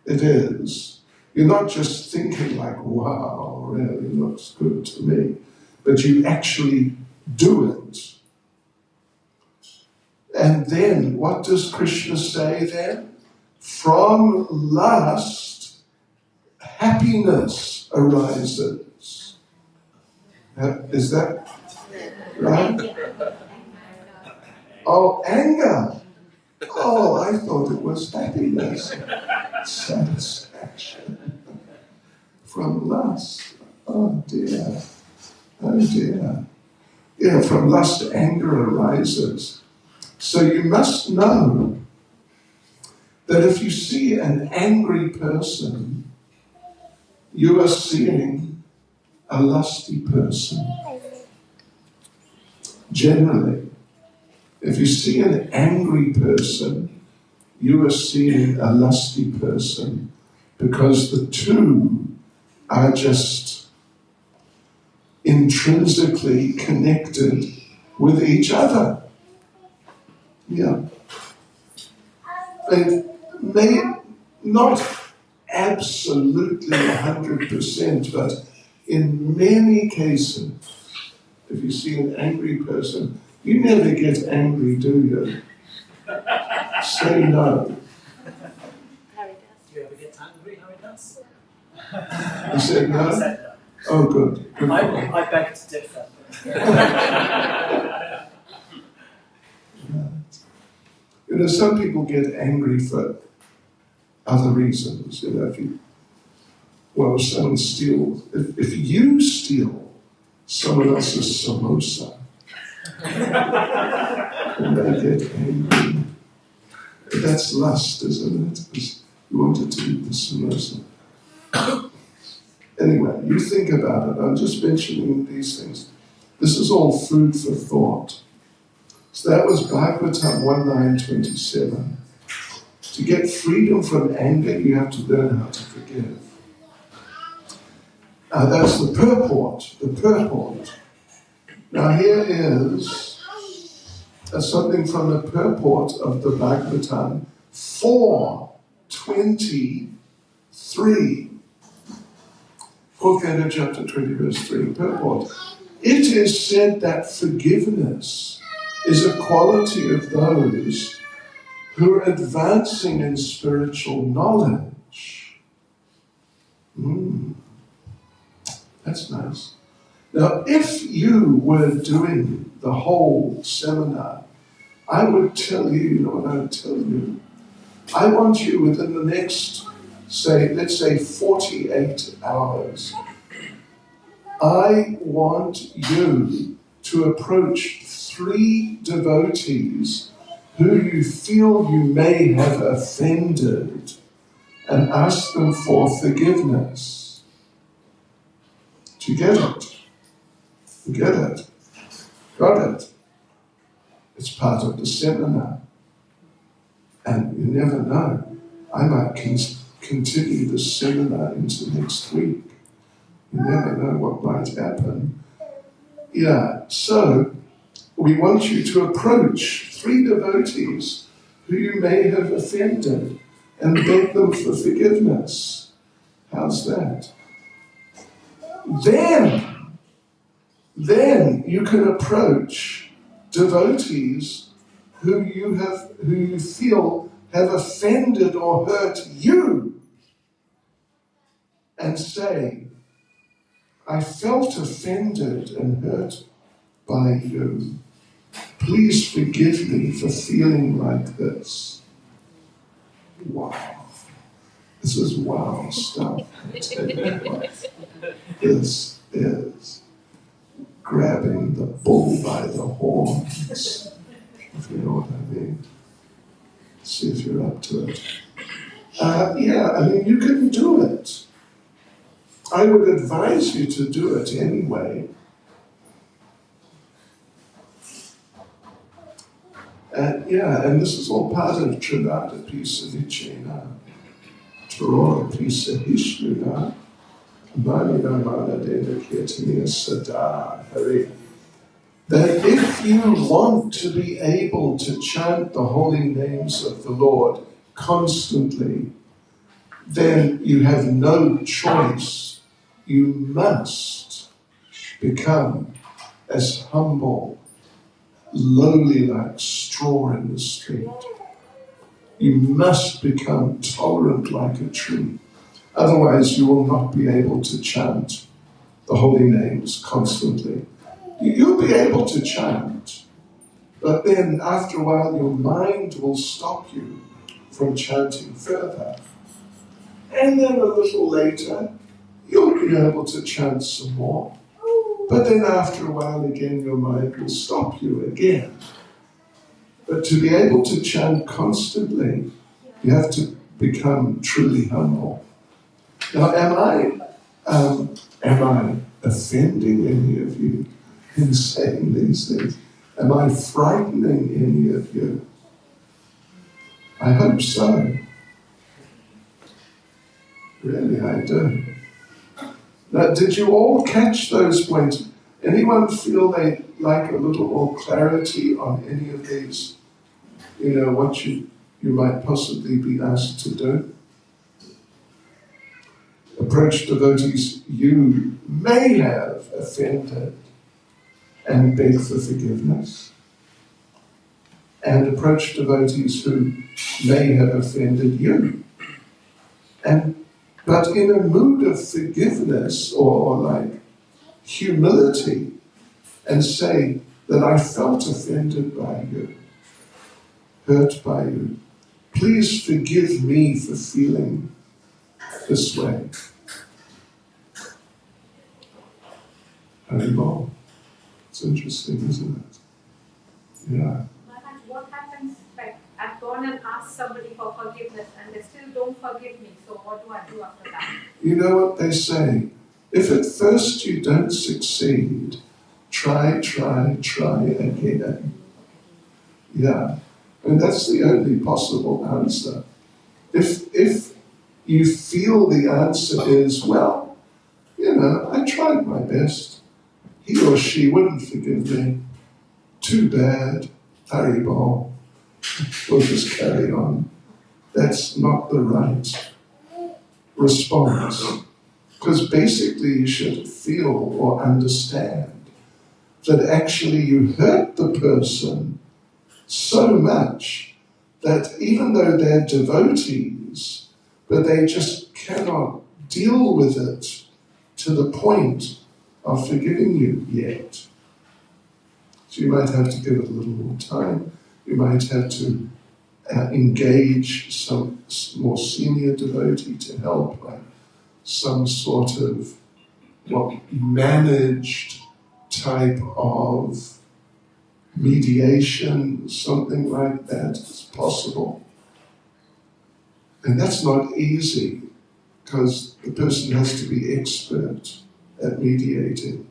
it is. You're not just thinking wow, really looks good to me, but you actually do it. And then, what does Krishna say then? From lust, happiness arises. Is that right? Oh, anger. Oh, I thought it was happiness. Satisfaction. From lust. Oh dear. Oh dear. From lust, anger arises. So you must know that if you see an angry person, you are seeing a lusty person. Generally, if you see an angry person, you are seeing a lusty person, because the two are just intrinsically connected with each other. Yeah. They may not absolutely 100%, but in many cases, if you see an angry person, you never get angry, do you? Say no. Harry does. Do you ever get angry, Harry does? You said no? I said no. Oh, good. I beg to differ. You know, some people get angry for other reasons. You know, if someone steals, if you steal someone else's samosa, and they get angry, that's lust, isn't it? Because you wanted to eat the samosa. Anyway, you think about it. I'm just mentioning these things. This is all food for thought. So that was Bhagavatam 1.9.27. To get freedom from anger, you have to learn how to forgive. That's the purport. The purport. Now here is something from the purport of the Bhagavatam 4.23. 4th Canto, chapter 20, verse 3. Purport. It is said that forgiveness is a quality of those who are advancing in spiritual knowledge. That's nice. Now, if you were doing the whole seminar, I would tell you, you know what I would tell you? I want you within the next, let's say 48 hours, I want you to approach 3 devotees who you feel you may have offended and ask them for forgiveness. Do you get it? You get it? Got it? It's part of the seminar. And you never know. I might continue the seminar into next week. You never know what might happen. Yeah, so we want you to approach 3 devotees who you may have offended and beg them for forgiveness. How's that? Then you can approach devotees who you feel have offended or hurt you and say, I felt offended and hurt by you. Please forgive me for feeling like this. Wow. This is wow stuff. This is grabbing the bull by the horns, if you know what I mean. See if you're up to it. You can do it. I would advise you to do it anyway. And this is all part of Trinada Pisa Vichena, Torora Pisa Hishnuna, Manina Manadena Kirtaniya Sada Hari. That if you want to be able to chant the holy names of the Lord constantly, then you have no choice. You must become as humble, lowly like straw in the street. You must become tolerant like a tree. Otherwise, you will not be able to chant the holy names constantly. You'll be able to chant, but then after a while your mind will stop you from chanting further. And then a little later, you'll be able to chant some more. But then after a while again, your mind will stop you again. But to be able to chant constantly, you have to become truly humble. Now, am I offending any of you in saying these things? Am I frightening any of you? I hope so. Really, I do. Now, did you all catch those points? Anyone feel they like a little more clarity on any of these? You know, what you might possibly be asked to do? Approach devotees you may have offended and beg for forgiveness. And approach devotees who may have offended you. But in a mood of forgiveness or like humility, and say that I felt offended by you, hurt by you. Please forgive me for feeling this way. Haribol. It's interesting, isn't it? Yeah. What happens if I've gone and asked somebody for forgiveness and they still don't forgive me? So what do I do after that? You know what they say? If at first you don't succeed, try again. Yeah. And that's the only possible answer. If you feel the answer is, well, you know, I tried my best. He or she wouldn't forgive me. Too bad. Haribol. We'll just carry on. That's not the right response. Because basically you should feel or understand that actually you hurt the person so much that even though they're devotees, but they just cannot deal with it to the point of forgiving you yet. So you might have to give it a little more time. You might have to engage some more senior devotee to help, like some sort of managed type of mediation, something like that is possible. And that's not easy, because the person has to be expert at mediating.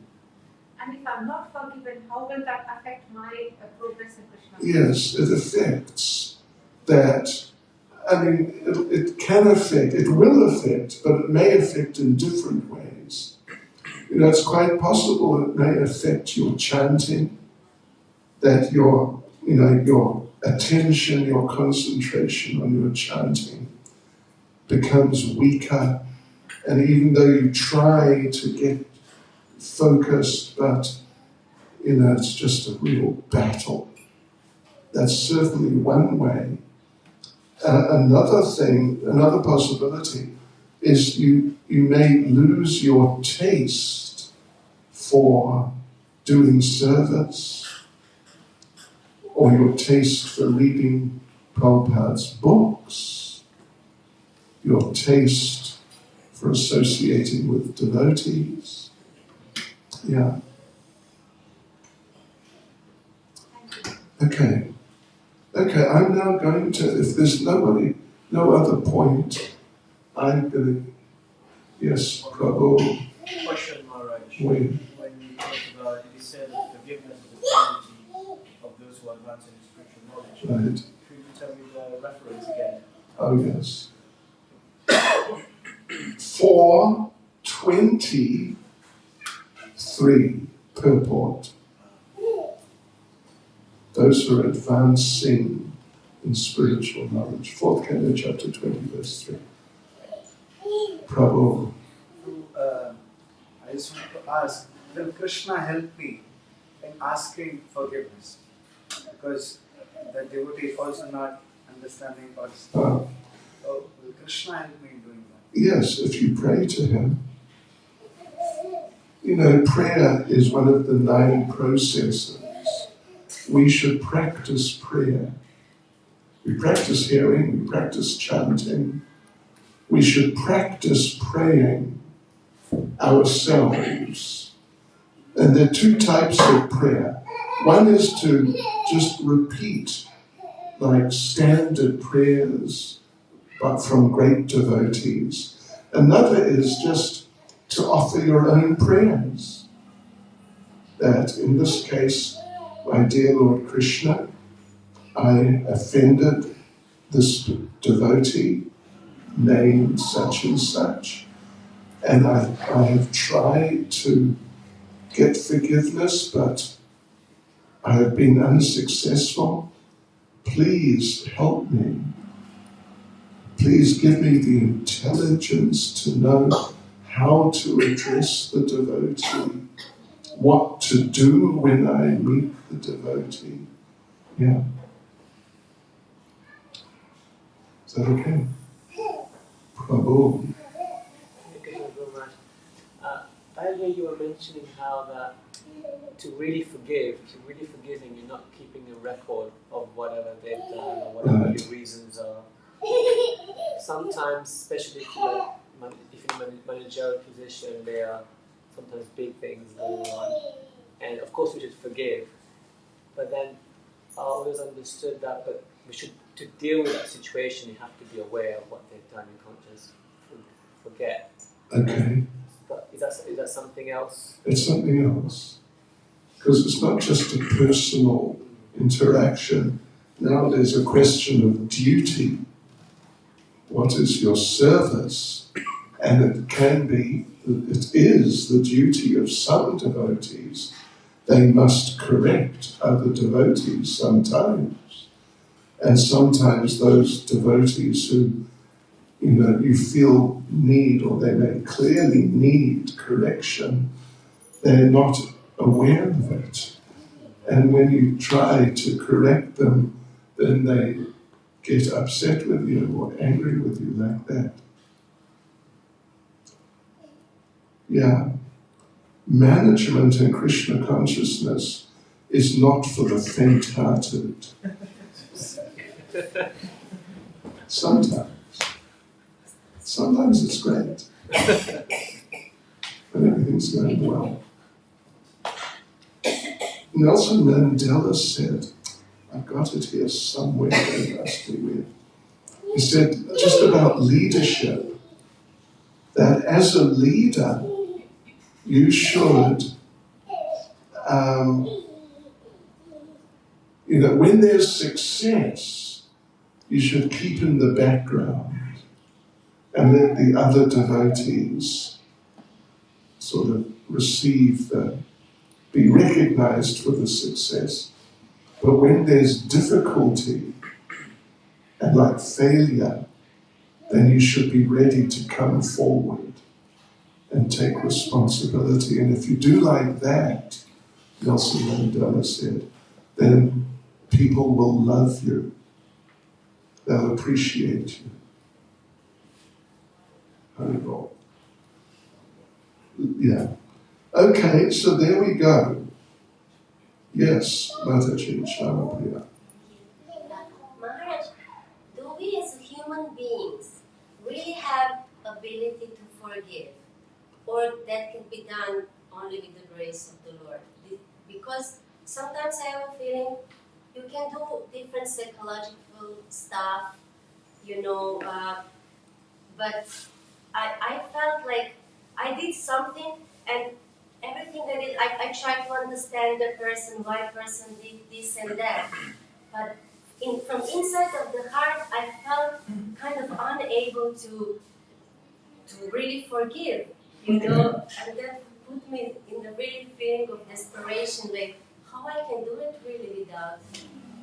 And if I'm not forgiven, how will that affect my progress in Krishna? Yes, it affects that. I mean, it can affect, it will affect, but it may affect in different ways. You know, it's quite possible it may affect your chanting, that your attention, your concentration on your chanting becomes weaker, and even though you try to get focused, but it's just a real battle. That's certainly one way. Another possibility is you may lose your taste for doing service, or your taste for reading Prabhupada's books, your taste for associating with devotees. Yeah. Okay, I'm now going to, if there's no other point, I'm going to, yes, Prabhu. Question, Maharaj. When you talk about, it is said that forgiveness is the quality of those who advance in spiritual knowledge. Right. Could you tell me the reference again? Oh, yes. 4:23 purport. Those who are advancing in spiritual knowledge. 4th Canto, chapter 20, verse 3. Prabhu. I just want to ask, will Krishna help me in asking forgiveness? Because the devotee is also not understanding or will Krishna help me in doing that? Yes, if you pray to him. You know, prayer is one of the 9 processes. We should practice prayer. We practice hearing, we practice chanting. We should practice praying ourselves. And there are 2 types of prayer. One is to just repeat like standard prayers, but from great devotees. Another is just to offer your own prayers. That in this case, my dear Lord Krishna, I offended this devotee named such and such, and I have tried to get forgiveness, but I have been unsuccessful. Please help me. Please give me the intelligence to know how to address the devotee, what to do when I meet the devotee. Yeah. Is that okay? Prabhu. Thank you very much. Earlier you were mentioning how that to really forgiving, you're not keeping a record of whatever they've done or whatever your reasons are. Sometimes, especially if you're in a managerial position, there are sometimes big things going on. And of course we should forgive. But then I always understood that, but to deal with that situation, you have to be aware of what they've done. You can't just forget. Okay. But is that something else? It's something else. Because it's not just a personal interaction. Now there's a question of duty. What is your service? And it is the duty of some devotees. They must correct other devotees sometimes. And sometimes those devotees who, you feel need, or they may clearly need correction, they're not aware of it. And when you try to correct them, then they get upset with you or angry with you like that. Yeah. Management in Krishna consciousness is not for the faint-hearted. Sometimes it's great. When everything's going well. Nelson Mandela said, I've got it here somewhere, it must be weird. He said just about leadership, that as a leader, you should, when there's success, you should keep in the background and let the other devotees sort of be recognized for the success. But when there's difficulty and like failure, then you should be ready to come forward and take responsibility. And if you do like that, Nelson Mandela said, then people will love you. They'll appreciate you. Haribol. Yeah. Okay, so there we go. Yes, Mataji Shamapriya. Maharaj, do we as human beings really have ability to forgive? Or that can be done only with the grace of the Lord? Because sometimes I have a feeling you can do different psychological stuff, but I felt like I did something, and everything I did, I tried to understand the person, why person did this and that. But from inside of the heart, I felt kind of unable to really forgive, and that put me in the really feeling of desperation, like how I can do it really without.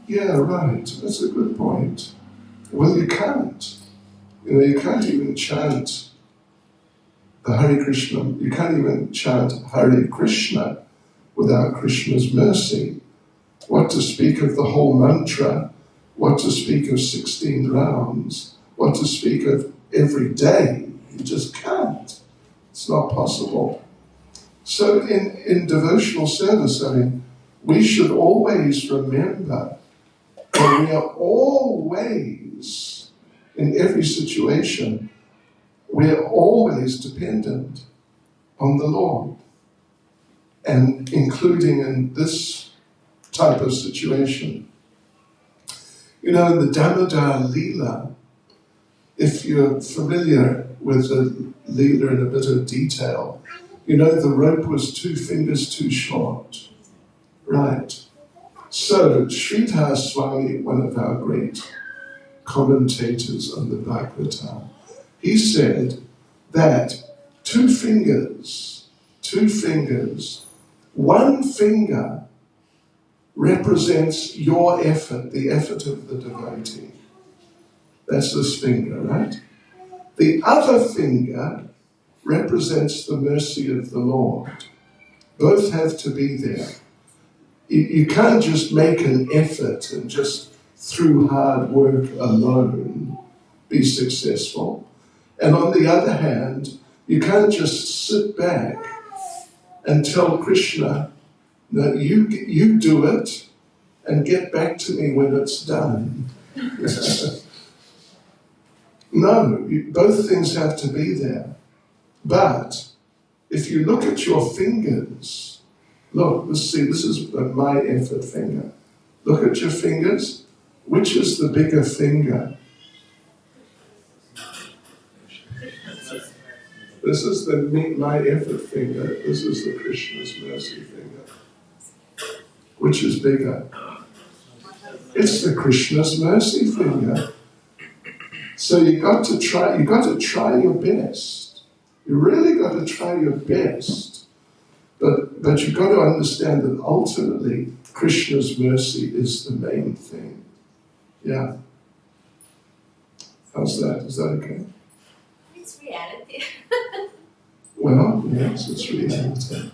Yeah, right. That's a good point. Well, you can't. You can't even chant the Hare Krishna. You can't even chant Hare Krishna without Krishna's mercy. What to speak of the whole mantra, what to speak of 16 rounds, what to speak of every day. You just can't. It's not possible. So in devotional service, we should always remember that we are always, in every situation, we're always dependent on the Lord. And including in this type of situation. You know, in the Damodar Leela, if you're familiar with the Leela in a bit of detail, you know the rope was 2 fingers too short. Right. So, Sridhar Swami, one of our great commentators on the Bhagavatam, he said that 2 fingers, 1 finger represents your effort, the effort of the devotee. That's this finger, right? The other finger represents the mercy of the Lord. Both have to be there. You can't just make an effort and just through hard work alone be successful. And on the other hand, you can't just sit back and tell Krishna, no, you do it and get back to me when it's done. No, both things have to be there. But if you look at your fingers, look, this is my effort finger. Look at your fingers. Which is the bigger finger? This is my effort finger. This is the Krishna's mercy finger. Which is bigger? It's the Krishna's mercy finger. So you got to try your best. You really got to try your best. But you've got to understand that ultimately Krishna's mercy is the main thing. Yeah. How's that? Is that okay? It's reality. Well, yes, it's reality.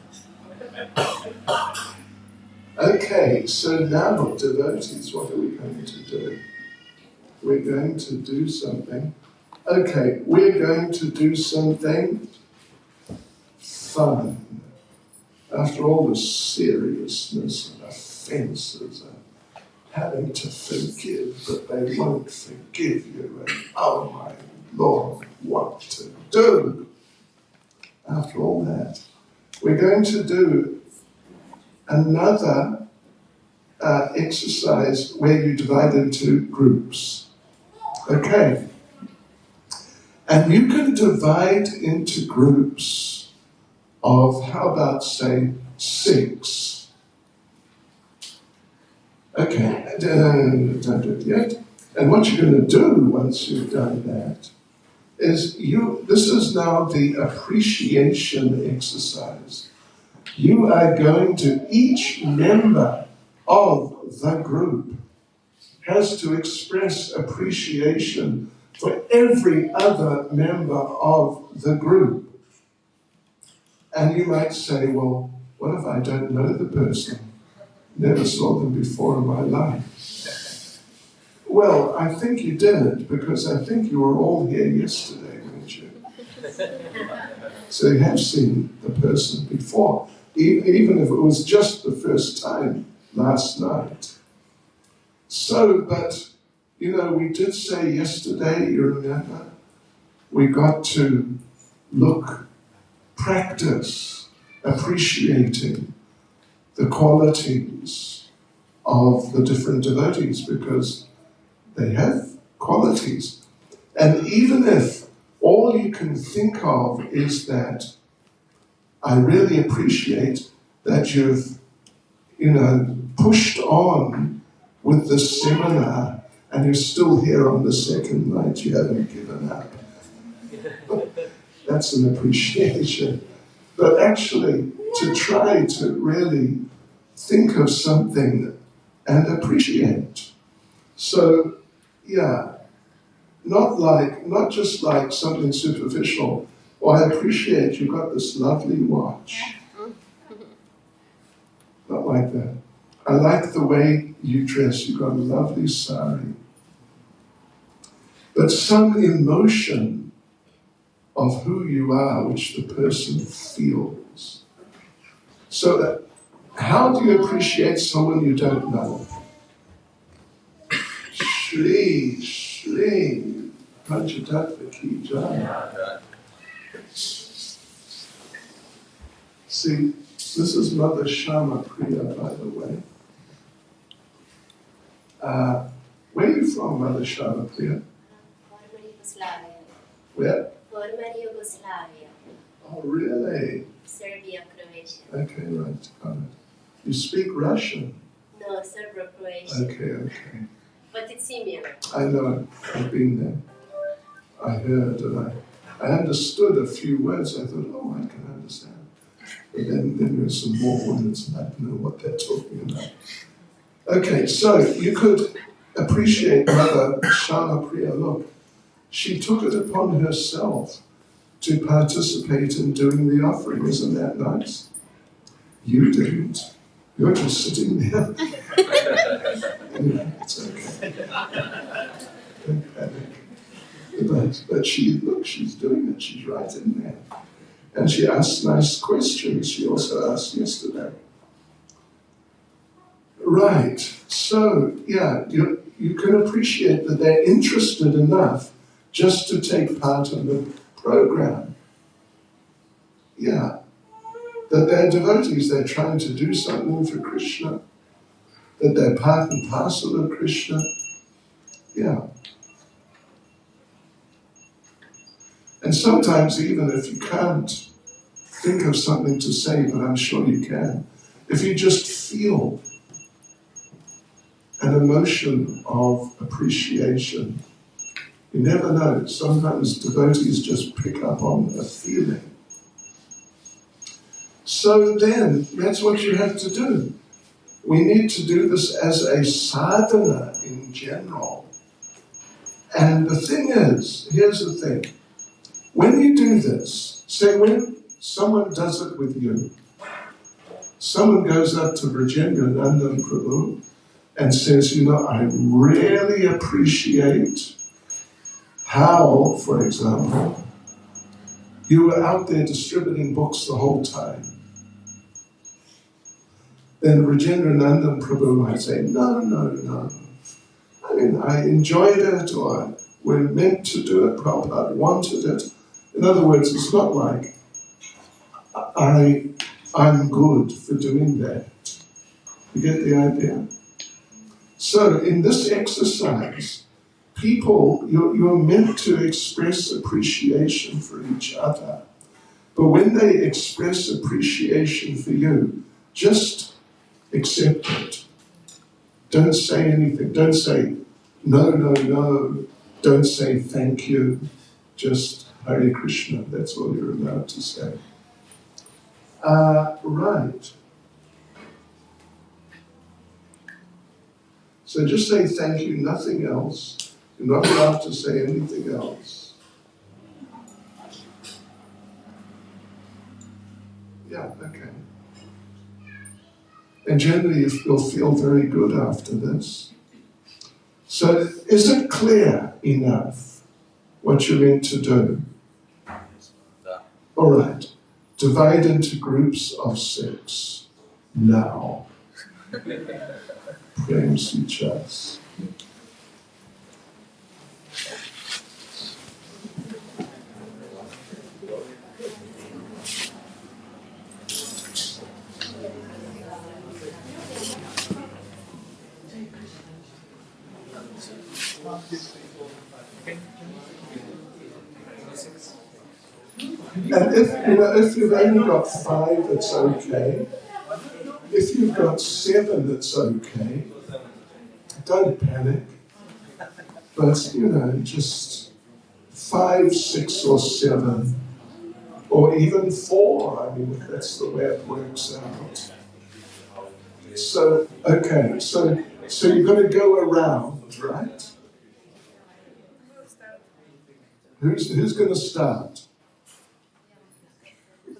Okay, so now, devotees, what are we going to do? We're going to do something. Okay, we're going to do something fun. After all the seriousness and offences and having to forgive, but they won't forgive you, and oh my Lord, what to do? After all that, we're going to do another exercise where you divide into groups. Okay. And you can divide into groups of, how about, say, 6. Okay, don't do it yet. And what you're going to do once you've done that is this is now the appreciation exercise. You are going to, each member of the group has to express appreciation for every other member of the group. And you might say, well, what if I don't know the person? Never saw them before in my life. Well, I think you did, because I think you were all here yesterday, weren't you? So you have seen the person before, even if it was just the first time last night. So, but, we did say yesterday, you remember, we got to practice appreciating the qualities of the different devotees, because they have qualities. And even if all you can think of is that I really appreciate that you've, pushed on with the seminar and you're still here on the second night, you haven't given up. That's an appreciation. But actually, to try to really think of something and appreciate. So, yeah, not just like something superficial. Oh, I appreciate you got this lovely watch. Not like that. I like the way you dress. You got a lovely sari. But some emotion of who you are, which the person feels. So how do you appreciate someone you don't know? Shri, Panchatattva ki jai. See, this is Mother Shama Priya, by the way. Where are you from, Mother Charlotte? Former Yugoslavia. Where? Former Yugoslavia. Oh, really? Serbia, Croatia. Okay, right. Got it. You speak Russian? No, Serbo-Croatian. Okay. But it's similar. I know. I've been there. I heard and I understood a few words. I thought, oh, I can understand. But then there were some more words and I didn't know what they're talking about. Okay, so you could appreciate Mother Shala Priya. Look, she took it upon herself to participate in doing the offering. Isn't that nice? You didn't. You're just sitting there. Anyway, it's okay. Don't panic. But she's doing it. She's right in there. And she asks nice questions. She also asked yesterday. Right. So, yeah, you can appreciate that they're interested enough just to take part in the program. Yeah. That they're devotees, they're trying to do something for Krishna, that they're part and parcel of Krishna. Yeah. And sometimes even if you can't think of something to say, but I'm sure you can, if you just feel an emotion of appreciation, you never know. Sometimes devotees just pick up on a feeling. So then, that's what you have to do. We need to do this as a sadhana in general. And the thing is, here's the thing. When you do this, say when someone does it with you, someone goes up to Rajendra Nandan Prabhu and says, I really appreciate how, for example, you were out there distributing books the whole time. Then Rajendra Nandan Prabhu might say, no. I mean, I enjoyed it, or we're meant to do it, Prabhupada wanted it. In other words, it's not like I'm good for doing that. You get the idea? So in this exercise, people, you're meant to express appreciation for each other. But when they express appreciation for you, just accept it. Don't say anything. Don't say no. Don't say thank you. Just Hare Krishna. That's all you're allowed to say. Right. So just say thank you, nothing else. You're not allowed to say anything else. Yeah, okay. And generally you'll feel very good after this. So is it clear enough what you're meant to do? All right. Divide into groups of 6. Now. Prem Suchas. And if you've only got 5, it's okay. If you've got 7, it's okay. Don't panic. But, just 5, 6, or 7, or even 4, I mean, if that's the way it works out. So, okay, so you're going to go around, right? Who's going to start?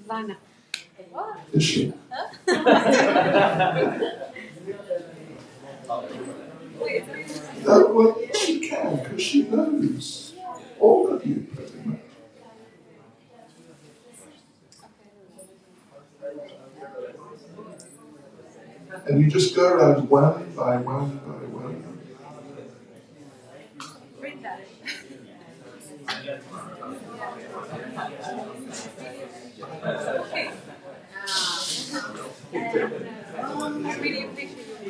Vanna. Is she? Well, she can, because she knows all of you pretty much. And you just go around one by one by one. Read that. Okay. I really appreciate it.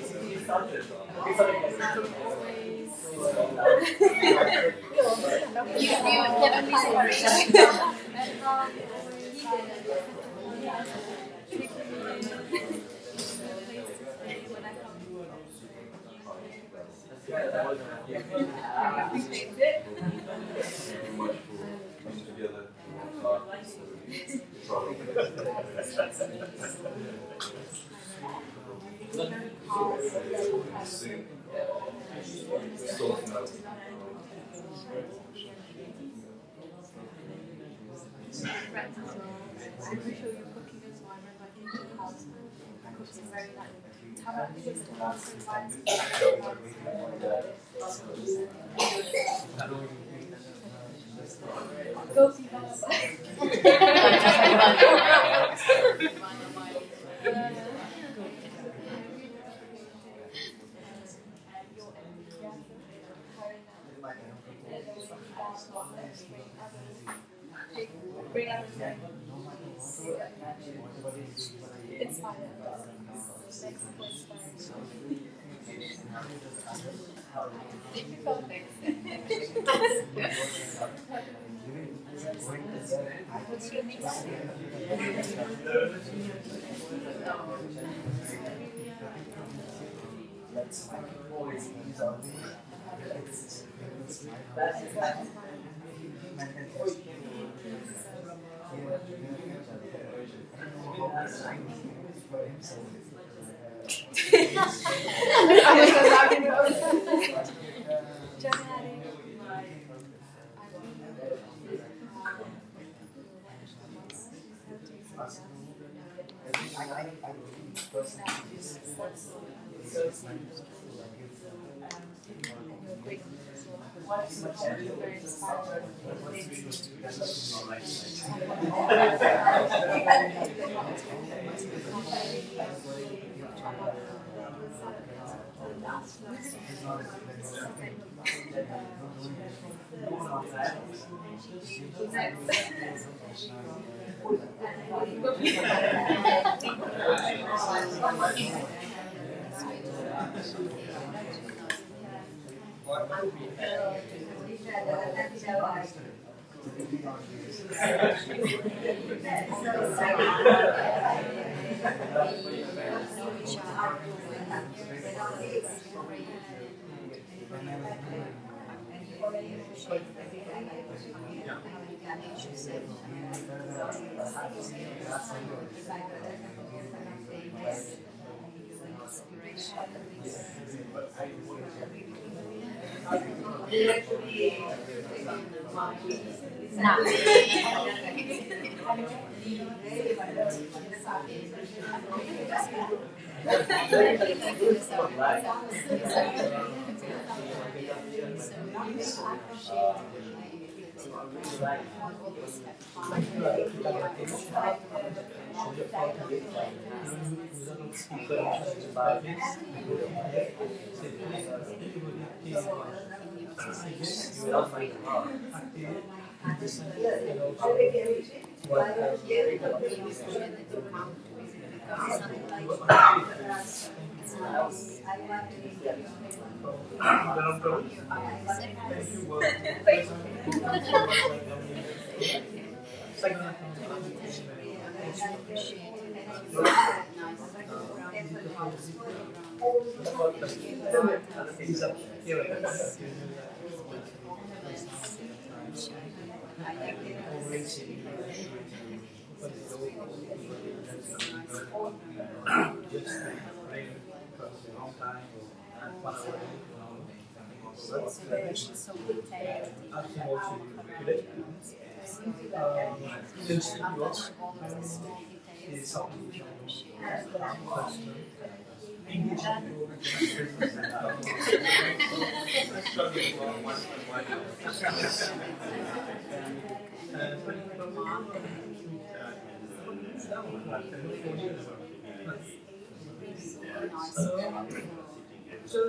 So,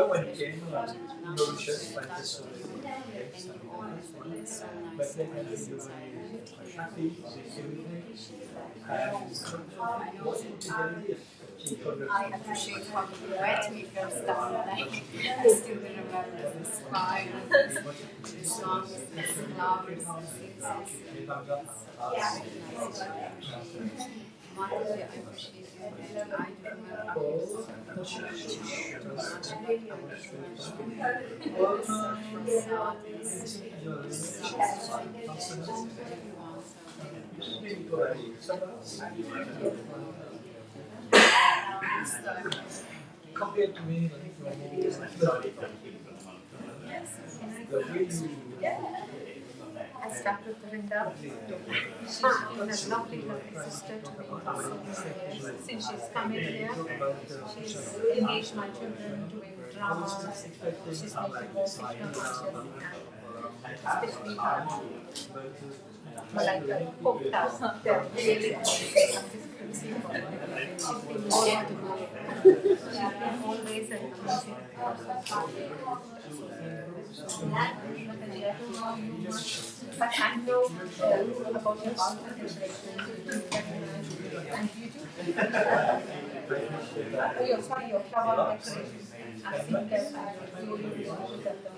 when you came, your church practice but then you were happy, everything. I appreciate how you met me first time. I still remember the smile, the songs, the flowers, Mother, I appreciate it. I Compared to me, I started to Linda. She's been a lovely, lovely sister to me for 7 years. Since she's coming here, she's engaged my children doing dramas. She's making more technology and especially Malika Kokta. They're really amazing. She's been all over the world. She's been always an amazing but I know about your and beauty. Oh, your sorry, your flower decoration. I think that I really look at them.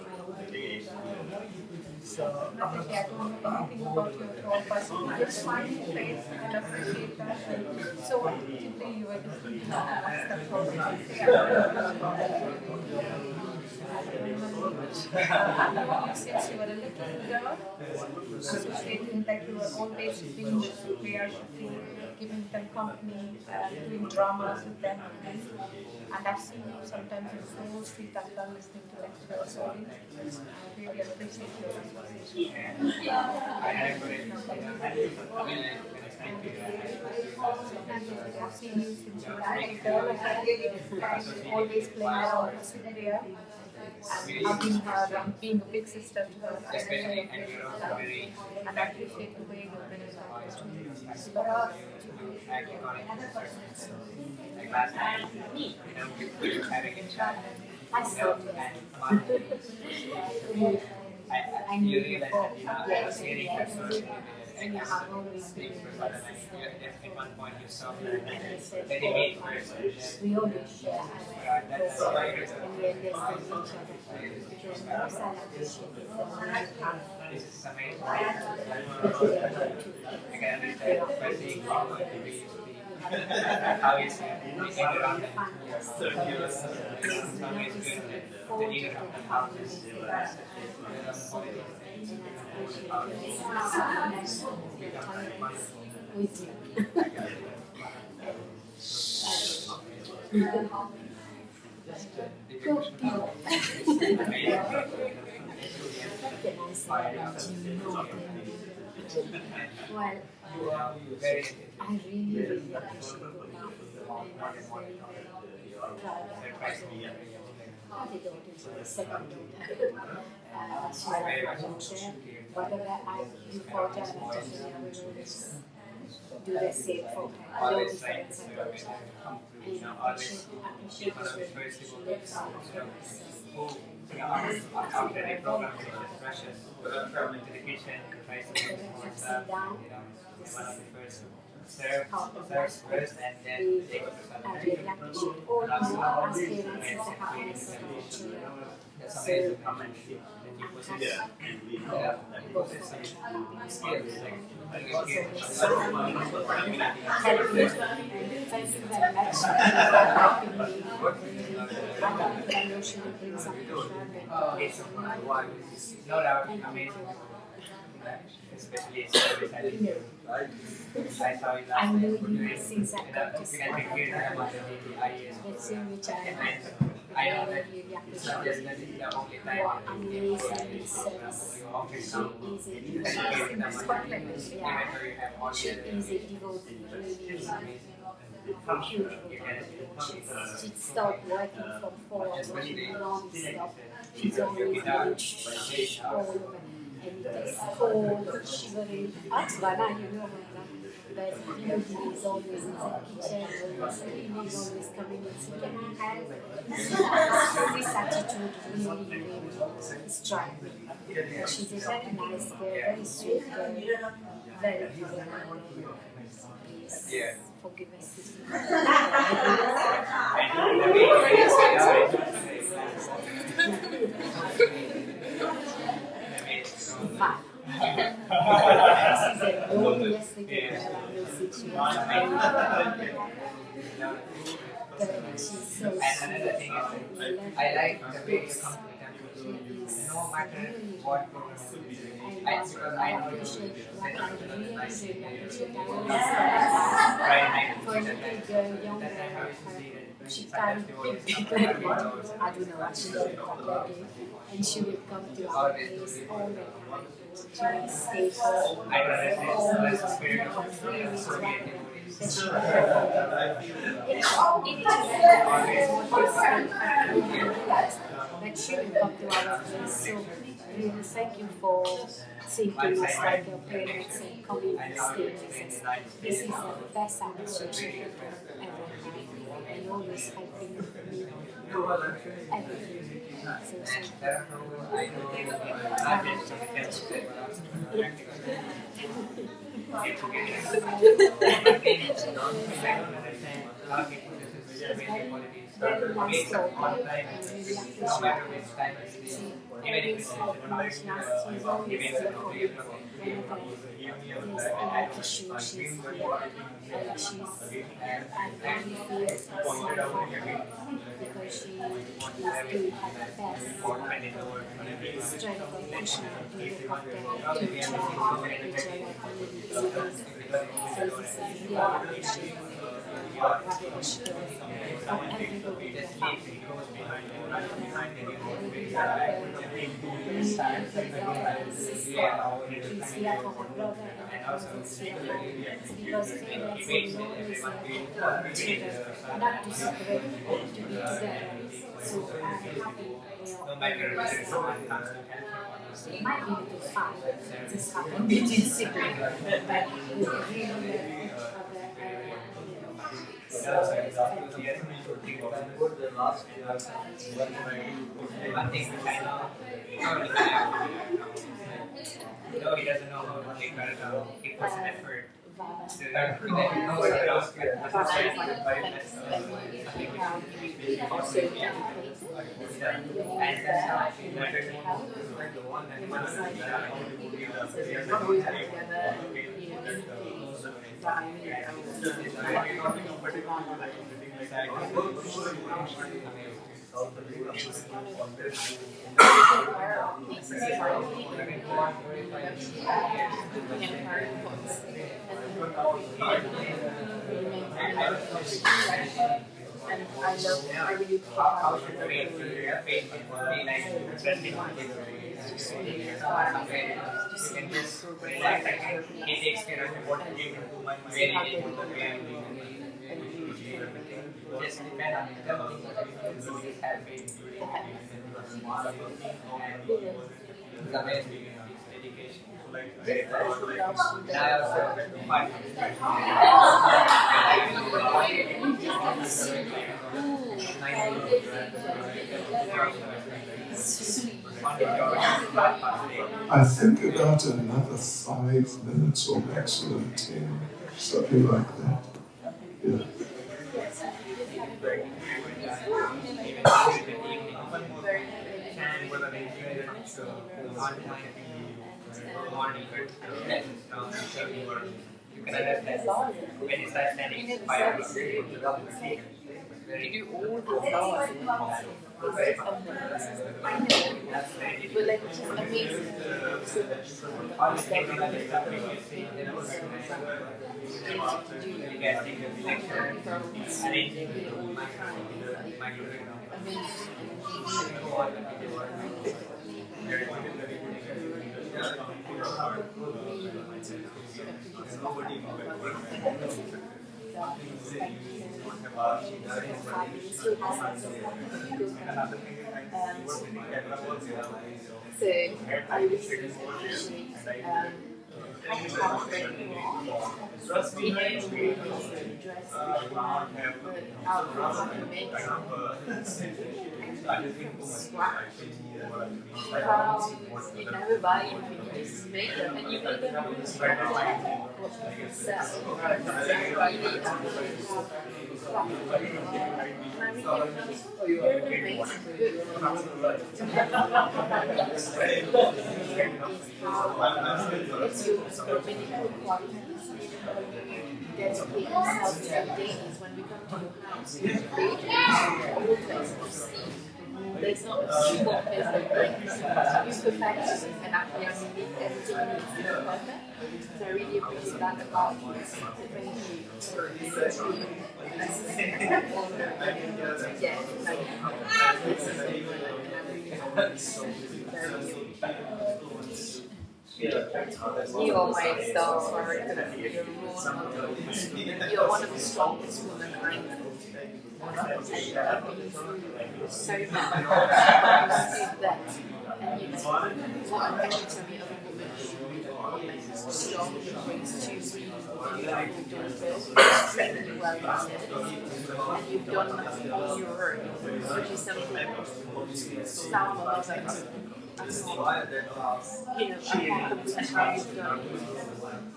Not that I don't know anything about you at all, but you just find your face and appreciate that. So actively you were listening to that's the problem. I've known you since you were a little girl, associating that you were always being with the players, giving them company, doing dramas with them. And I've seen you sometimes in school, street after listening to lectures. So I really appreciate your association. I've seen you since you were a little girl, and always playing around with Sylvia. And hugging her and being a big sister to her. And I appreciate the way you've been involved to me. I saw you. I knew you before. Yes, yes. And you have always been my sister. at one point you saw that he made first. We always share and we understand each other. Because I appreciate it. This is amazing. I can understand by seeing how he's making around it. So he was always good at the leader of the house. Well, I really, really appreciate your love. The daughter is the second daughter. She's a wheelchair. Whatever you call her, I will always do the same for her. I don't difference her daughter. And I appreciate the way she lives after the program rushes to the kitchen, tries to make more stuff, one of the first serves first and then take it to something. I really appreciate all our experiences, the happiness of our children. That's amazing that you possess some skills like no doubt amazing. Especially service I did. I saw you last I know night. you since I got to You can be clear about the IES. Let's see which I know that really it's not just that it's the only time you are amazing service. you often She come is a in devotee. Scotland. Yeah. Where you have all She the is a devotee. it's amazing. She stopped working from 4 so she non-stop. She's always all over. And it is cold, shivering. Atvana, you know, but Timothy is always in the kitchen, always cleaning, always coming and saying, "Can I help?" This attitude really, really struck me. She's a very nice girl, very sweet girl, very kind. Please forgive us if you Fine. This is a long yesterday situation. But she's so sweet. I like the way you come to me. No matter what I appreciate what I really appreciate. For a little girl, young girl like her, she can't think I don't know what she did and she will come to our place all the time. She will stay for always 3 weeks, 1 month. Then she will but she will come to our place. So really thank you for seeing to us like your parents and coming and staying with us. This is the best appreciation I ever had. And always helping me do everything. So thank very nice talk. I really appreciate it. She always helped me. She's always there for me whenever there's any issue. She's here. And I really feel sorry for her because she is doing her best strength and pushing her to look after her future, which are like really disabilities. So this is really appreciated. What she does from everybody in the family. I really love her. She's here for her brother and her cousin's here for her. Because parents will always have children not to separate or to be together. So I'm happy they are always it might be a little fun this happened between siblings, but we really love each other. So thank you. No, he doesn't know how to take credit. He puts an effort. And I really how he takes care of what you do very just depend on everything happy and dedication. I also I think about another 5 minutes or maximum 10, something like that. Yeah. You can understand when you start standing fire. You do all the stars in the hospital. But like, it's just amazing. So I really appreciate how great you are. In every way, you dress, the outfits you make, crowds, you never buy anything, you just make them, and you make them really spectacular. You're an amazing it's your rabbinic requirements. Dedicate yourself to every day is when we come to your house, you bake all things. There's not a single place that breaks. You perfect and actually I mean everything needs to be perfect. So I really appreciate that about you. So thank you. Yeah, like this is so good and I really you are my star for it. You're a role model. You're one of the strongest women I know. And you've been through so much. You stood there and you what an epitome of a woman should strong, raised two really beautiful daughters, extremely well mannered, and you've done that on your own, which is something some of us I can't comprehend how you've done it.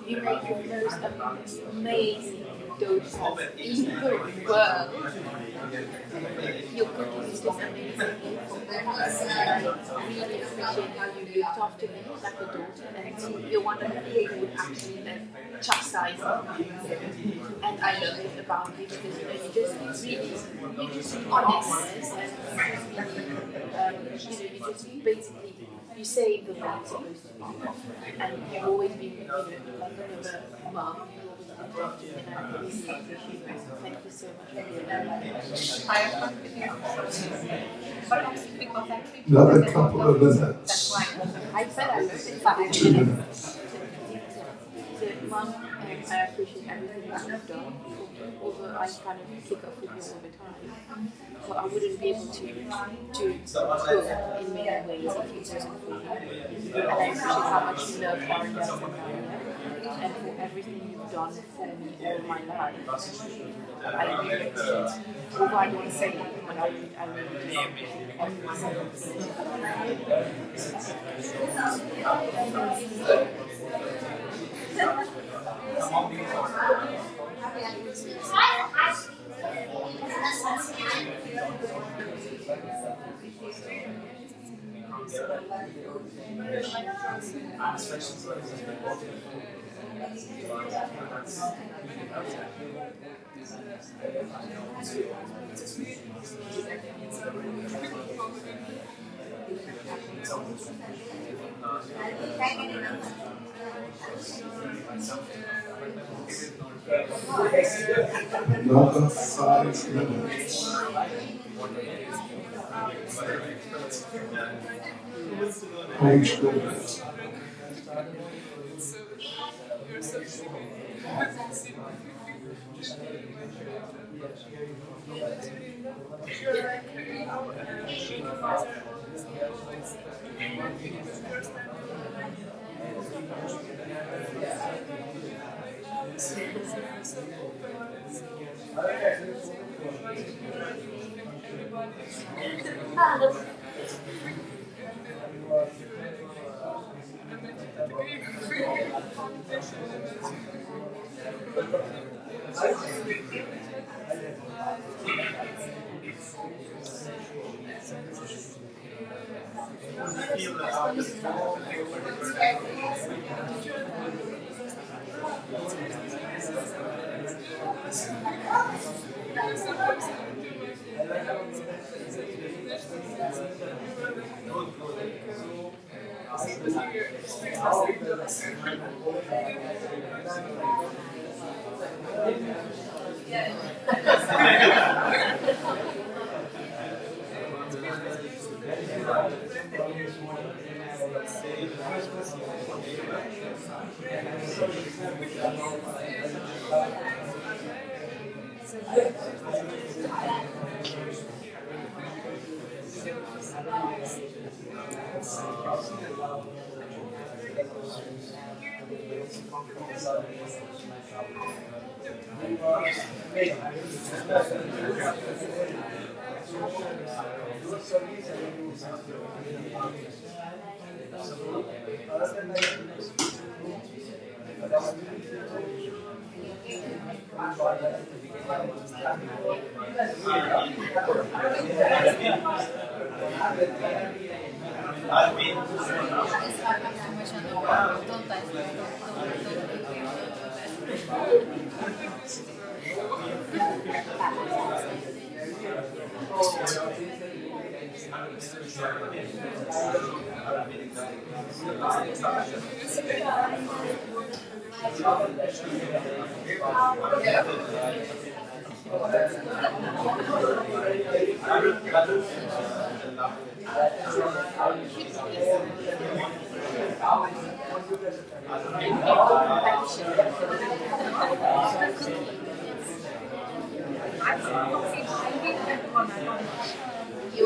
You make the most amazing doughs in the world. Your cooking is just amazing. I really appreciate how you looked after me like a daughter, and you're one of the people who would actually chastise me. And I love it about you because you're just honest and you just basically you say the way it's supposed to be, and you've always been like another mum. You've always been and I really appreciate it. Thank you so much for doing that. Another couple of minutes. I said I learned it 5 2 minutes. minutes. So, Mum, I appreciate everything that you've done. Although I kind of kick off with you all the time, but I wouldn't be able to cook in many ways if it wasn't for you. And I appreciate how much you love Maria and for everything you've done for me all my life. I really appreciate it. Although I don't say it, but I really do appreciate everything. Another 5 minutes. Page minutes. You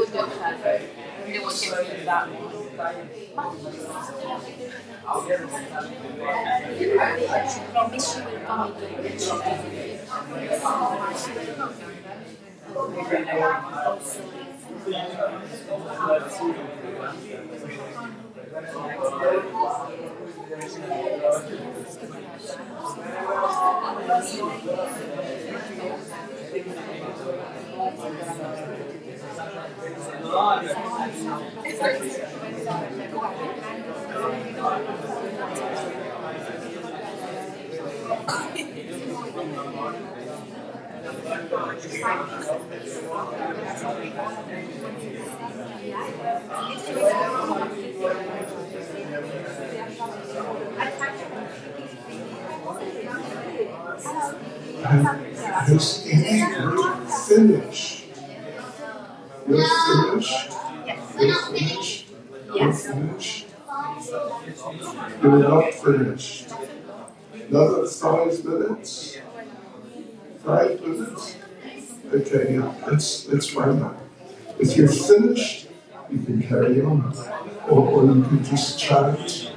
would go further. They will give you that one. Maybe she will come Has any group finished? You're finished? You're finished? You're finished? You're not finished. Another 5 minutes? 5 minutes? Okay, yeah, let's round up. If you're finished, you can carry on. Or you can just chat.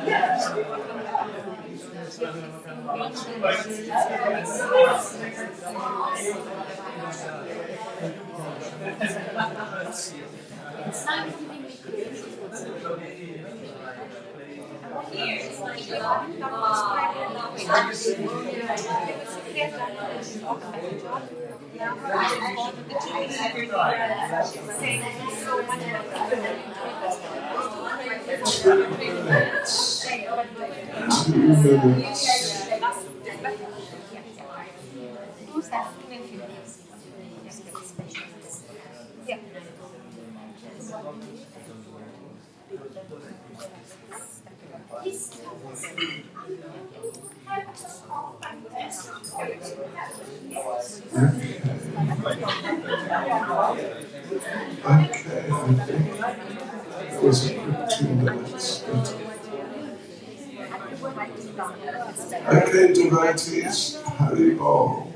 Yeah. Okay, I think it was a good 2 minutes. Okay, devotees, Haribol.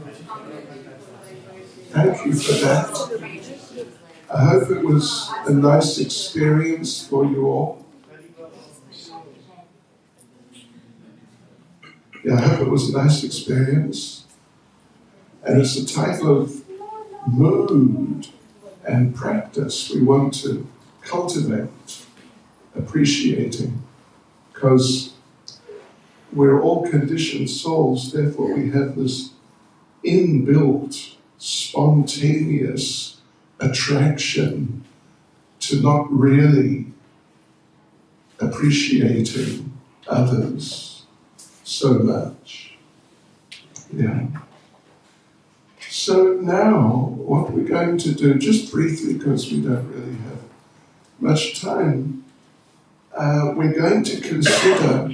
Thank you for that. I hope it was a nice experience for you all. Yeah, I hope it was a nice experience. And it's a type of mood and practice we want to cultivate, appreciating, because we're all conditioned souls, therefore we have this inbuilt, spontaneous attraction to not really appreciating others so much. Yeah. So now, what we're going to do, just briefly, because we don't really have much time, we're going to consider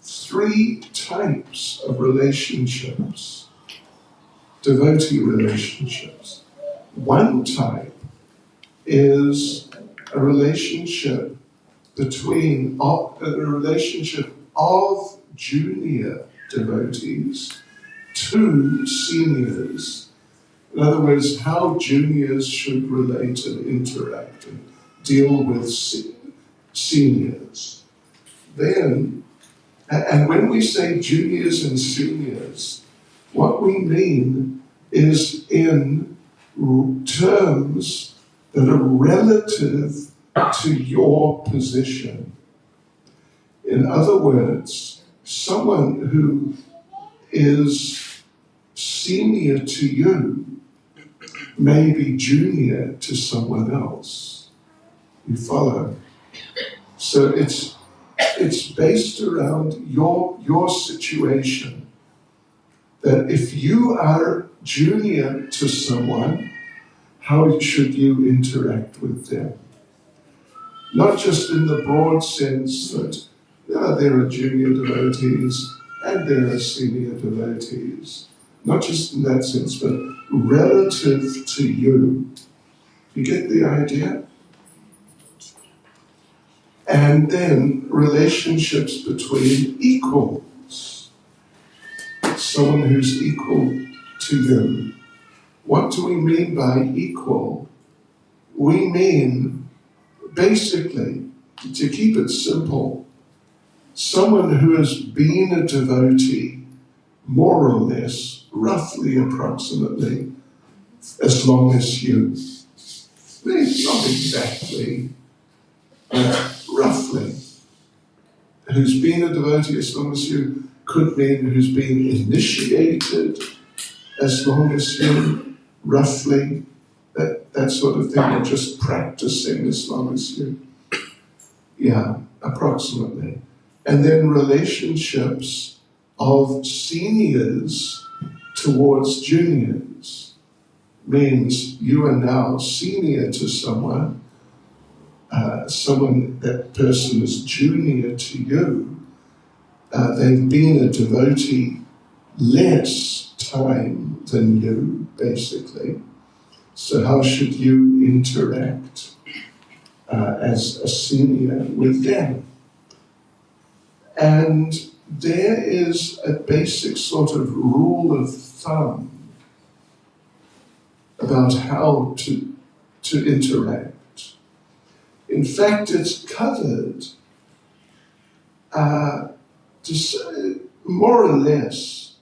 3 types of relationships, devotee relationships. One type is a relationship a relationship of junior devotees to seniors. In other words, how juniors should relate and interact and deal with seniors. Then, and when we say juniors and seniors, what we mean is in terms that are relative to your position. In other words, someone who is senior to you may be junior to someone else. You follow? So it's based around your situation. That if you are junior to someone, how should you interact with them? Not just in the broad sense that there are junior devotees and there are senior devotees. Not just in that sense, but relative to you. You get the idea? And then relationships between equals. Someone who's equal to you. What do we mean by equal? We mean, basically, to keep it simple, someone who has been a devotee, more or less, roughly, approximately, as long as you. Maybe not exactly, but roughly. Who's been a devotee as long as you could mean who's been initiated as long as you, roughly, that sort of thing, or just practicing as long as you. Yeah, approximately. And then relationships of seniors towards juniors means you are now senior to someone, that person is junior to you, they've been a devotee less time than you, basically. So how should you interact as a senior with them? And there is a basic sort of rule of thumb about how to interact. In fact, it's covered, to say, more or less.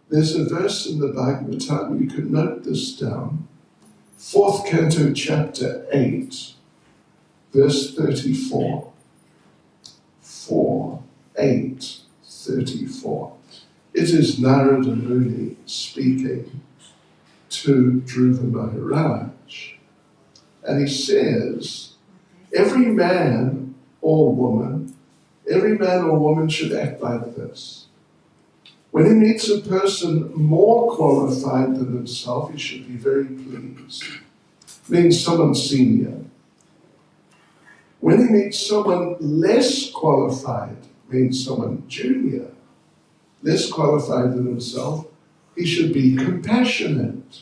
There's a verse in the Bhagavatam, you can note this down, 4th Canto, chapter 8, verse 34. 4:8:34. It is Narada Muni speaking to Dhruva Maharaj. And he says, every man or woman should act like this. When he meets a person more qualified than himself, he should be very pleased. Means someone senior. When he meets someone less qualified, means someone junior, less qualified than himself, he should be compassionate.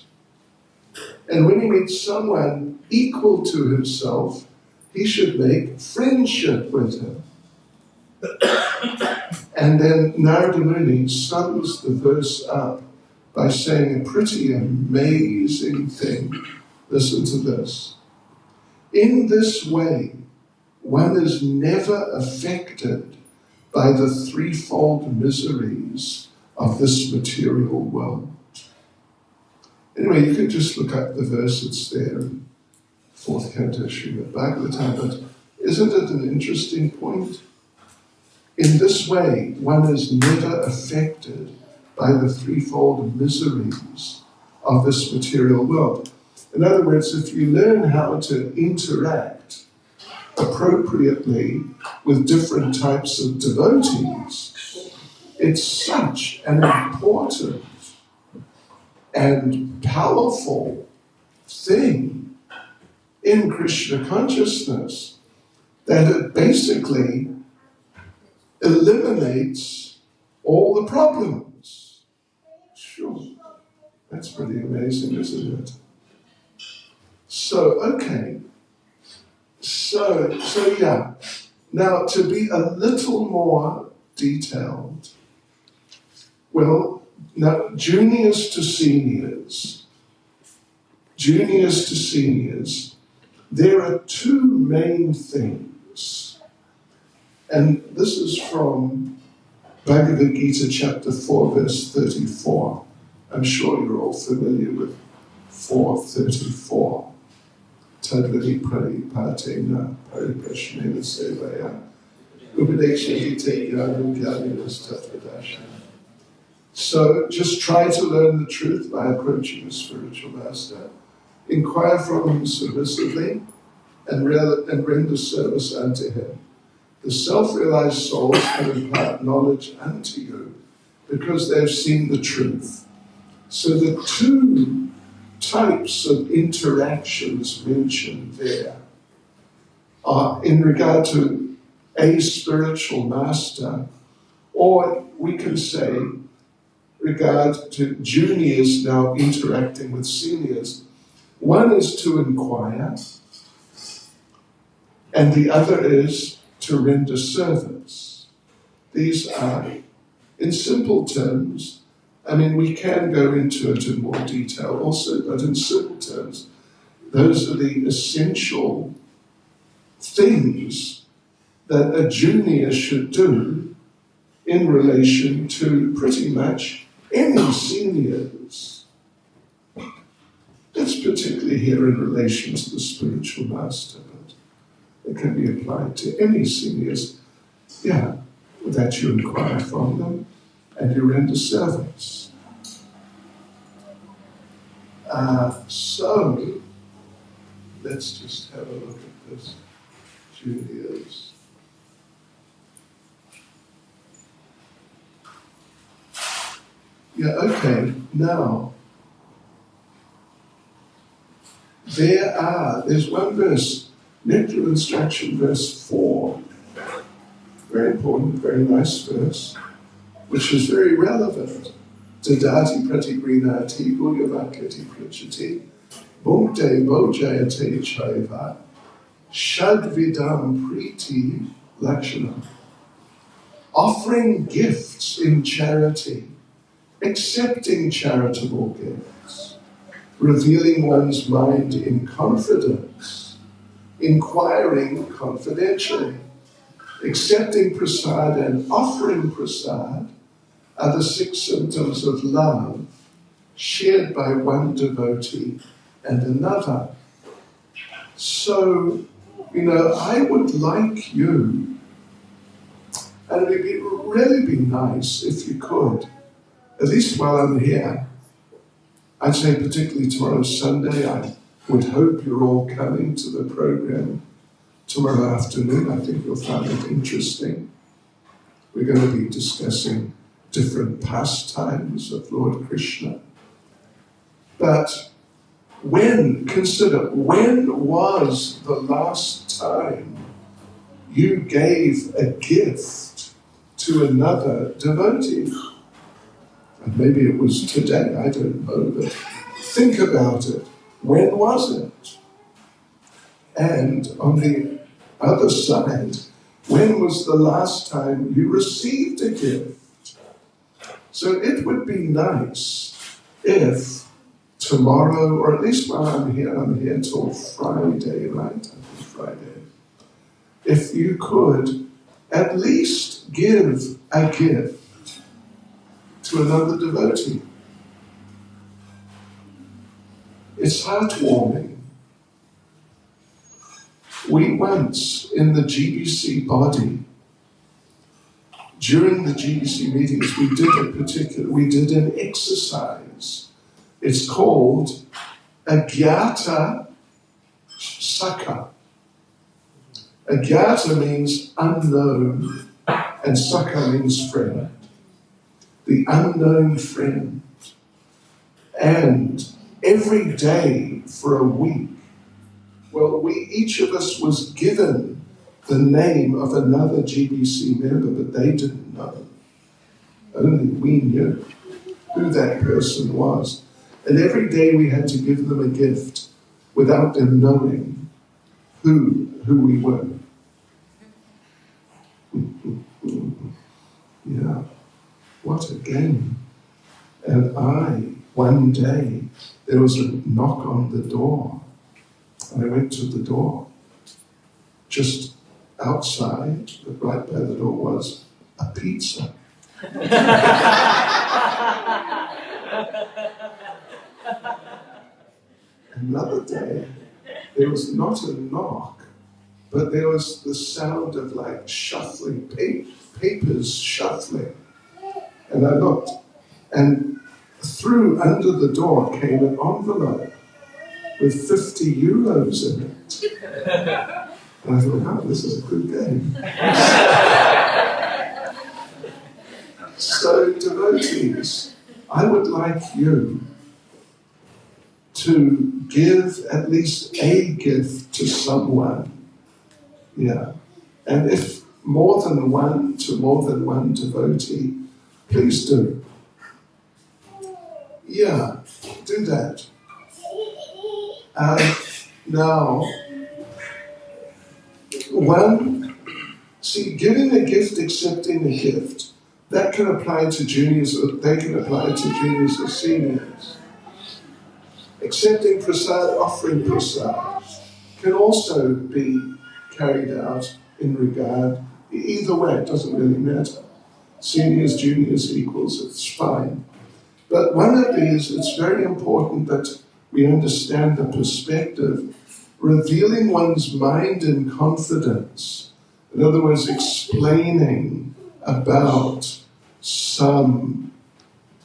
And when he meets someone equal to himself, he should make friendship with him. And then Narada Muni sums the verse up by saying a pretty amazing thing. Listen to this. In this way, one is never affected by the threefold miseries of this material world. Anyway, you can just look up the verse, it's there in 4th Canto Srimad Bhagavatam, but isn't it an interesting point? In this way, one is never affected by the threefold miseries of this material world. In other words, if you learn how to interact appropriately with different types of devotees, it's such an important and powerful thing in Krishna consciousness that it basically eliminates all the problems. Sure, that's pretty amazing, isn't it? So, okay. So yeah. Now, to be a little more detailed, well, now, juniors to seniors, there are two main things. And this is from Bhagavad Gita chapter 4, verse 34. I'm sure you're all familiar with 4:34. Tadvadi pranipatena pariprashnena sevaya upadekshite yadu gyaninas tatvadashana. So just try to learn the truth by approaching a spiritual master. Inquire from him submissively and render service unto him. The self-realized souls can impart knowledge unto you because they've seen the truth. So the two types of interactions mentioned there are in regard to a spiritual master, or we can say regard to juniors now interacting with seniors. One is to inquire, and the other is to render service. These are, in simple terms, I mean, we can go into it in more detail also, but in simple terms, those are the essential things that a junior should do in relation to pretty much any seniors. That's particularly here in relation to the spiritual master, but it can be applied to any seniors, that you inquire from them and you render service. So, let's just have a look at this. Juniors. Okay, now, there's one verse, Nectar of Instruction, verse 4, very important, very nice verse, which is very relevant. Dadati pratigrinati bhuyavakyati prachati bhukte bhojayate chaiva shadvidam priti lakshanam. Offering gifts in charity, accepting charitable gifts, revealing one's mind in confidence, inquiring confidentially. Accepting prasad and offering prasad are the 6 symptoms of love shared by one devotee and another. So, I would like you, and it would really be nice if you could, at least while I'm here, I'd say particularly tomorrow Sunday, I would hope you're all coming to the program tomorrow afternoon. I think you'll find it interesting. We're going to be discussing different pastimes of Lord Krishna. But consider, when was the last time you gave a gift to another devotee? And maybe it was today, I don't know, but think about it. When was it? And on the other side, when was the last time you received a gift? So it would be nice if tomorrow, or at least while I'm here till Friday, right? Friday. If you could at least give a gift to another devotee. It's heartwarming. We once, in the GBC body, during the GBC meetings, we did an exercise. It's called Agyata Sakha. Agyata means unknown, and Sakha means friend. The unknown friend. And every day for a week, each of us was given the name of another GBC member, but they didn't know. Only we knew who that person was. And every day we had to give them a gift without them knowing who we were. Yeah, what a game. And one day, there was a knock on the door. And I went to the door. Just outside, right by the door, was a pizza. Another day, there was not a knock, but there was the sound of like shuffling, papers shuffling. And I looked, and under the door came an envelope with 50 euros in it. And I thought, wow, this is a good game. So, devotees, I would like you to give at least a gift to someone. Yeah. And if more than one devotee, please do. Yeah, do that. Now, giving a gift, accepting a gift, that can apply to juniors, or they can apply to juniors or seniors. Accepting prasad, offering prasad, can also be carried out in regard, either way, it doesn't really matter. Seniors, juniors, equals, it's fine. But one of these, it's very important that we understand the perspective, revealing one's mind in confidence. In other words, explaining about some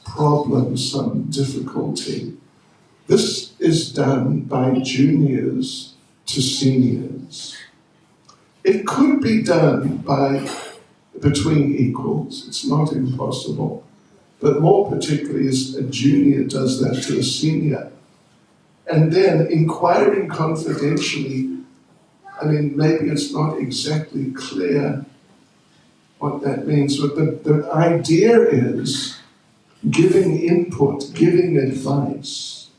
problem, some difficulty. This is done by juniors to seniors. It could be done between equals. It's not impossible. But more particularly as a junior does that to a senior. And then inquiring confidentially, maybe it's not exactly clear what that means, but the idea is giving input, giving advice.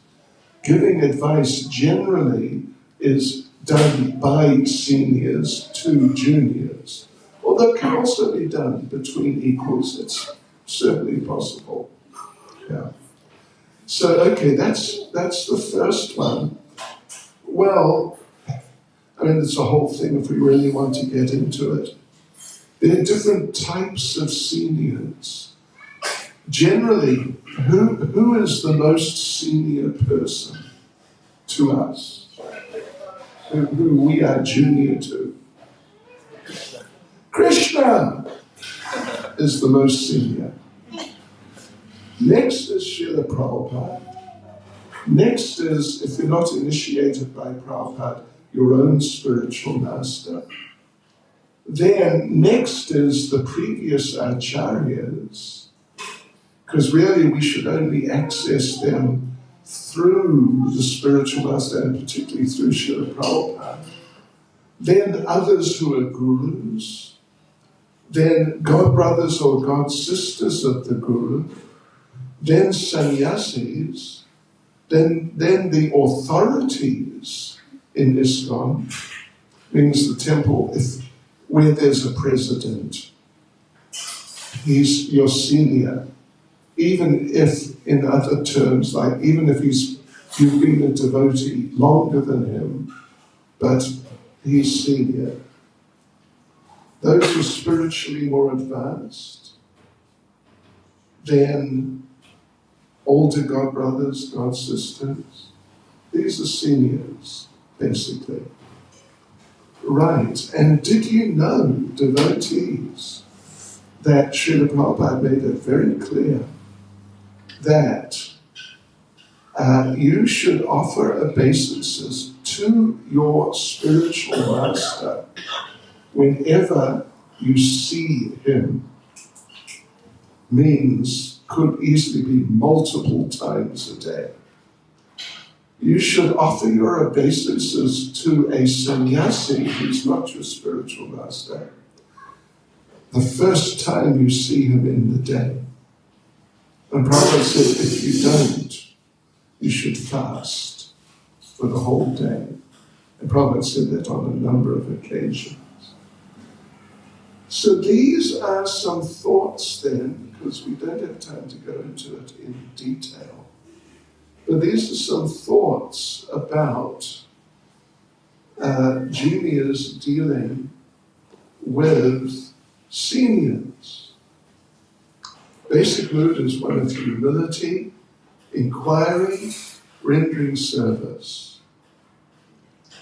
Giving advice generally is done by seniors to juniors, although it can also be done between equals. It's certainly possible. Yeah. So, okay, that's the first one. Well, I mean, it's a whole thing if we really want to get into it. There are different types of seniors. Generally, who is the most senior person to us? Who we are junior to? Krishna is the most senior. Next is Srila Prabhupada. Next is, if you're not initiated by Prabhupada, your own spiritual master. Then next is the previous acharyas, because really we should only access them through the spiritual master and particularly through Srila Prabhupada. Then others who are gurus, then god brothers or god sisters of the guru, then sannyasis, then the authorities in ISKCON, means the temple, where there's a president, he's your senior. Even if, in other terms, like even if you've been a devotee longer than him, but he's senior. Those who are spiritually more advanced, then older god brothers, god sisters, these are seniors, basically. Right, and did you know, devotees, that Srila Prabhupada made it very clear that you should offer obeisances to your spiritual master whenever you see him. Means could easily be multiple times a day. You should offer your obeisances to a sannyasi who's not your spiritual master the first time you see him in the day. And Prabhupada said, if you don't, you should fast for the whole day. And Prabhupada said that on a number of occasions. So these are some thoughts then, because we don't have time to go into it in detail. But these are some thoughts about juniors dealing with seniors. Basic mood is one of humility, inquiry, rendering service.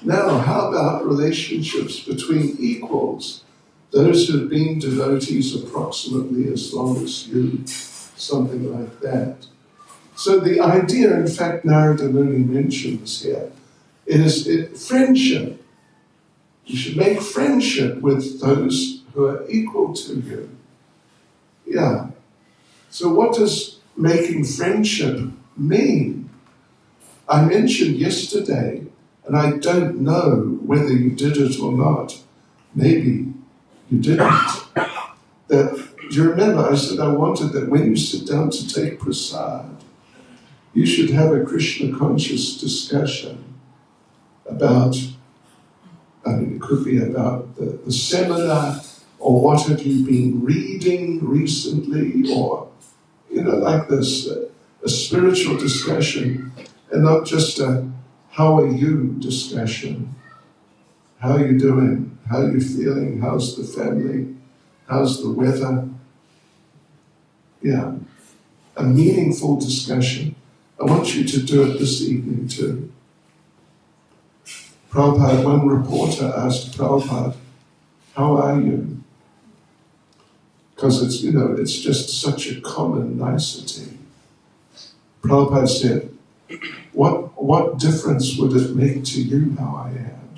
Now, how about relationships between equals? Those who have been devotees approximately as long as you, something like that. So the idea, in fact, Narada Muni mentions here, is friendship. You should make friendship with those who are equal to you. Yeah. So what does making friendship mean? I mentioned yesterday, and I don't know whether you did it or not. Maybe you didn't. Do you remember I said I wanted that when you sit down to take prasad, you should have a Krishna conscious discussion about, I mean, it could be about the seminar, or what have you been reading recently, or, like this, a spiritual discussion, and not just a how are you discussion. How are you doing? How are you feeling? How's the family? How's the weather? Yeah, a meaningful discussion. I want you to do it this evening too. Prabhupada, one reporter asked Prabhupada, how are you? Because it's just such a common nicety. Prabhupada said, what difference would it make to you how I am?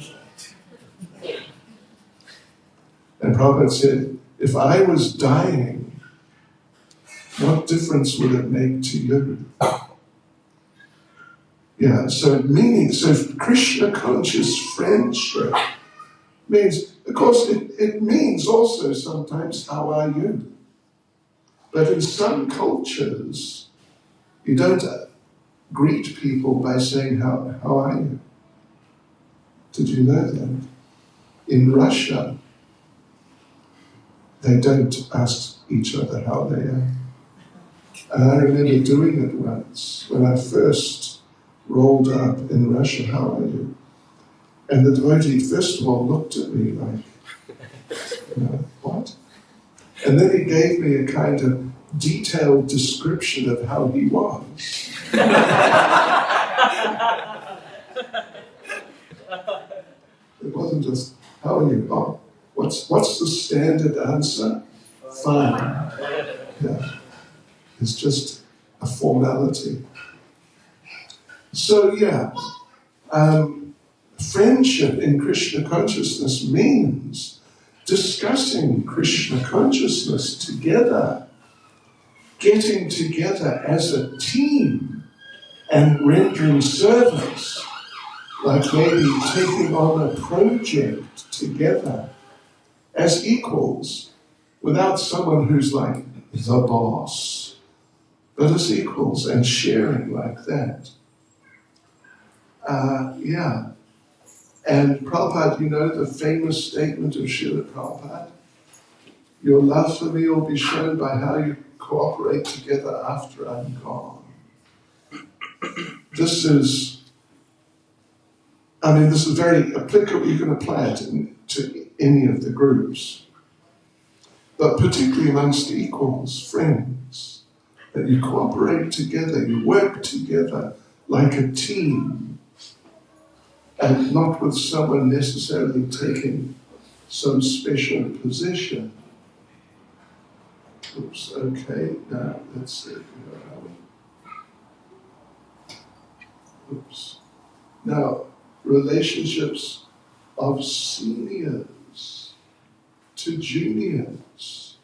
And Prabhupada said, if I was dying, what difference would it make to you? Yeah, so Krishna conscious friendship means, of course, it means also sometimes, how are you? But in some cultures, you don't greet people by saying, how are you? Did you know that? In Russia, they don't ask each other how they are. And I remember doing it once when I first rolled up in Russia, how are you? And the devotee first of all looked at me like, what? And then he gave me a kind of detailed description of how he was. It wasn't just, how are you? Oh, what's the standard answer? Fine. Yeah. It's just a formality. So yeah, friendship in Krishna consciousness means discussing Krishna consciousness together, getting together as a team and rendering service, like maybe taking on a project together as equals, without someone who's like the boss, but as equals and sharing like that. Yeah. And Prabhupada, you know the famous statement of Srila Prabhupada? Your love for me will be shown by how you cooperate together after I'm gone. This is very applicable. You can apply it to any of the groups. But particularly amongst equals, friends, that you cooperate together, you work together like a team, and not with someone necessarily taking some special position. Oops, okay, now let's see. Where are we? Oops. Now, relationships of seniors to juniors.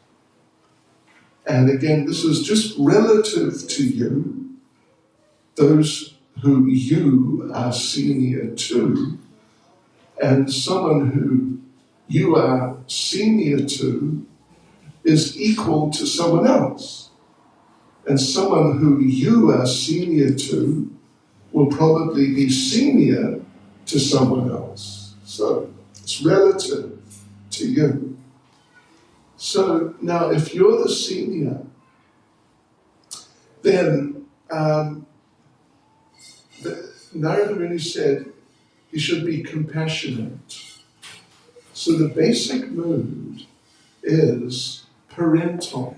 And again, this is just relative to you, those who you are senior to, and someone who you are senior to is equal to someone else. And someone who you are senior to will probably be senior to someone else. So it's relative to you. So now if you're the senior, then Narada Muni said you should be compassionate. So the basic mood is parental.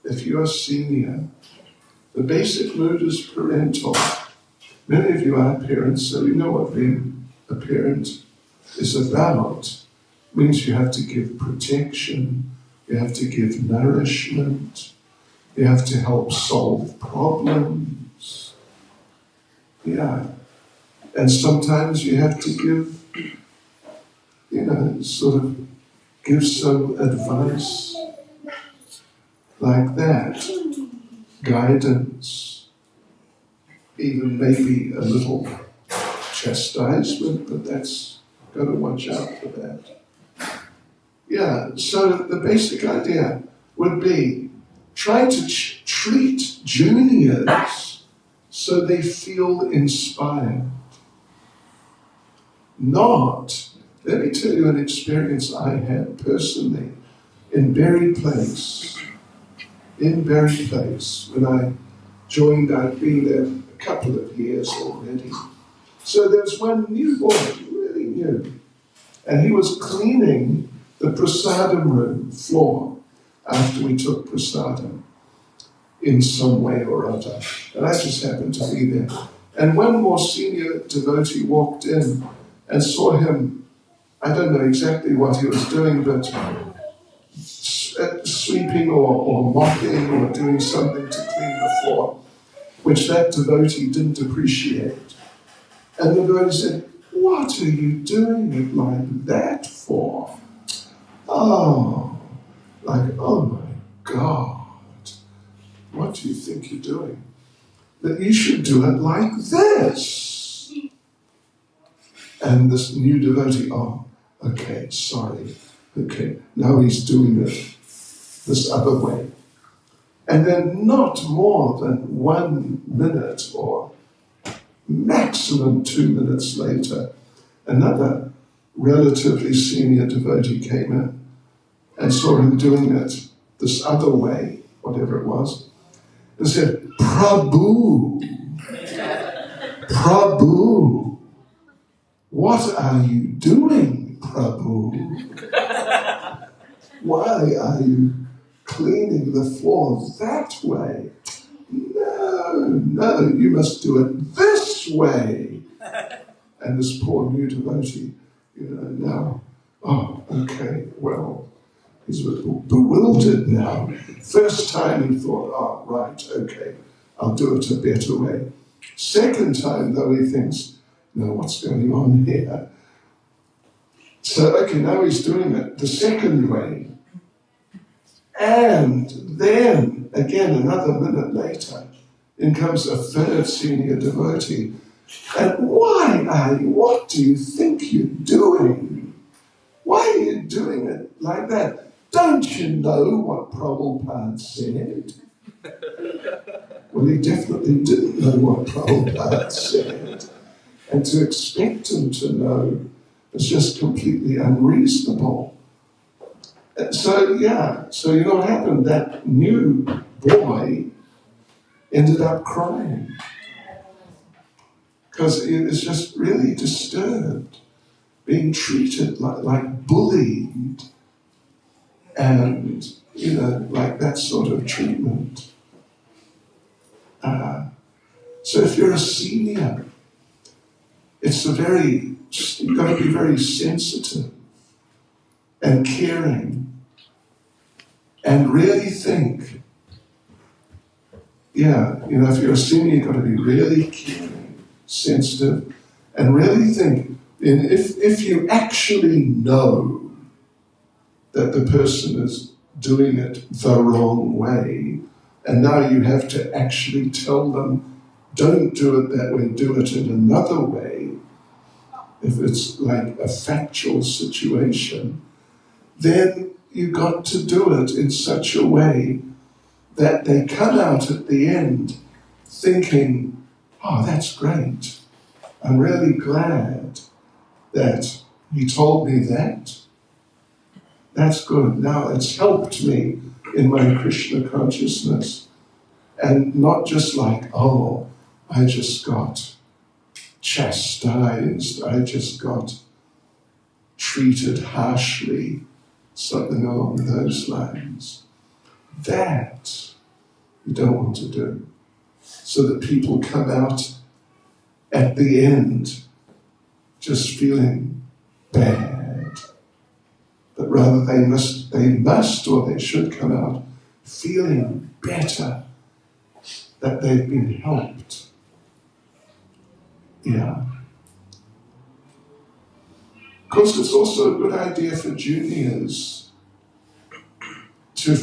If you're senior, the basic mood is parental. Many of you are parents, so you know what being a parent is about. It means you have to give protection, you have to give nourishment, you have to help solve problems. Yeah. And sometimes you have to give, sort of give some advice like that, guidance, even maybe a little chastisement, but that's got to watch out for that. Yeah, so the basic idea would be try to treat juniors so they feel inspired. Not, let me tell you an experience I had personally in Berry Place. In Berry Place, when I joined, I'd been there a couple of years already. So there's one new boy, really new, and he was cleaning the prasadam room floor after we took prasadam in some way or other. And I just happened to be there. And one more senior devotee walked in and saw him, I don't know exactly what he was doing, but sweeping or mopping or doing something to clean the floor, which that devotee didn't appreciate. And the devotee said, "What are you doing it like that for?" Oh, like, oh my God, what do you think you're doing? That you should do it like this. And this new devotee, oh, okay, sorry. Okay, now he's doing it this other way. And then not more than 1 minute or maximum 2 minutes later, another relatively senior devotee came in and saw him doing it this other way, whatever it was, and said, "Prabhu, Prabhu, "What are you doing, Prabhu? Why are you cleaning the floor that way? No, you must do it this way." And this poor new devotee, now, oh, okay, well, he's a little bewildered now. First time he thought, oh, right, okay, I'll do it a better way. Second time, though, he thinks, no, what's going on here? So, okay, now he's doing it the second way. And then, again, another minute later, in comes a third senior devotee. And what do you think you're doing? Why are you doing it like that? Don't you know what Prabhupada said? Well, he definitely didn't know what Prabhupada said. And to expect him to know is just completely unreasonable. So you know what happened? That new boy ended up crying because he was just really disturbed, being treated like bullied, and like that sort of treatment. So if you're a senior, you've got to be very sensitive and caring, and really think. If you're a senior, you've got to be really caring, sensitive, and really think. And if you actually know that the person is doing it the wrong way, and now you have to actually tell them, don't do it that way, do it in another way, if it's like a factual situation, then you've got to do it in such a way that they come out at the end thinking, oh, that's great. I'm really glad that he told me that. That's good. Now it's helped me in my Krishna consciousness. And not just like, oh, I just got chastised, I just got treated harshly, something along those lines. That you don't want to do. So that people come out at the end just feeling bad. But rather they must or they should come out feeling better, that they've been helped. Yeah. Of course, it's also a good idea for juniors to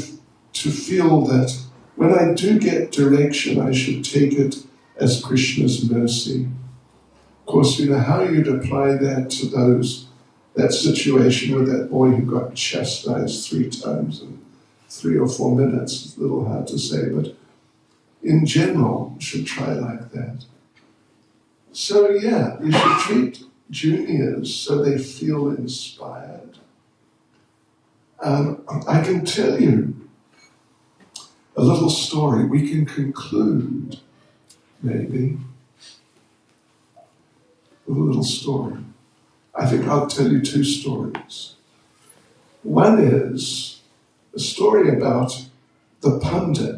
feel that when I do get direction, I should take it as Krishna's mercy. Of course, how you'd apply that to that situation with that boy who got chastised 3 times in 3 or 4 minutes. It's a little hard to say, but in general, you should try like that. So you should treat juniors so they feel inspired. I can tell you a little story. We can conclude, maybe, with a little story. I think I'll tell you 2 stories. One is a story about the pundit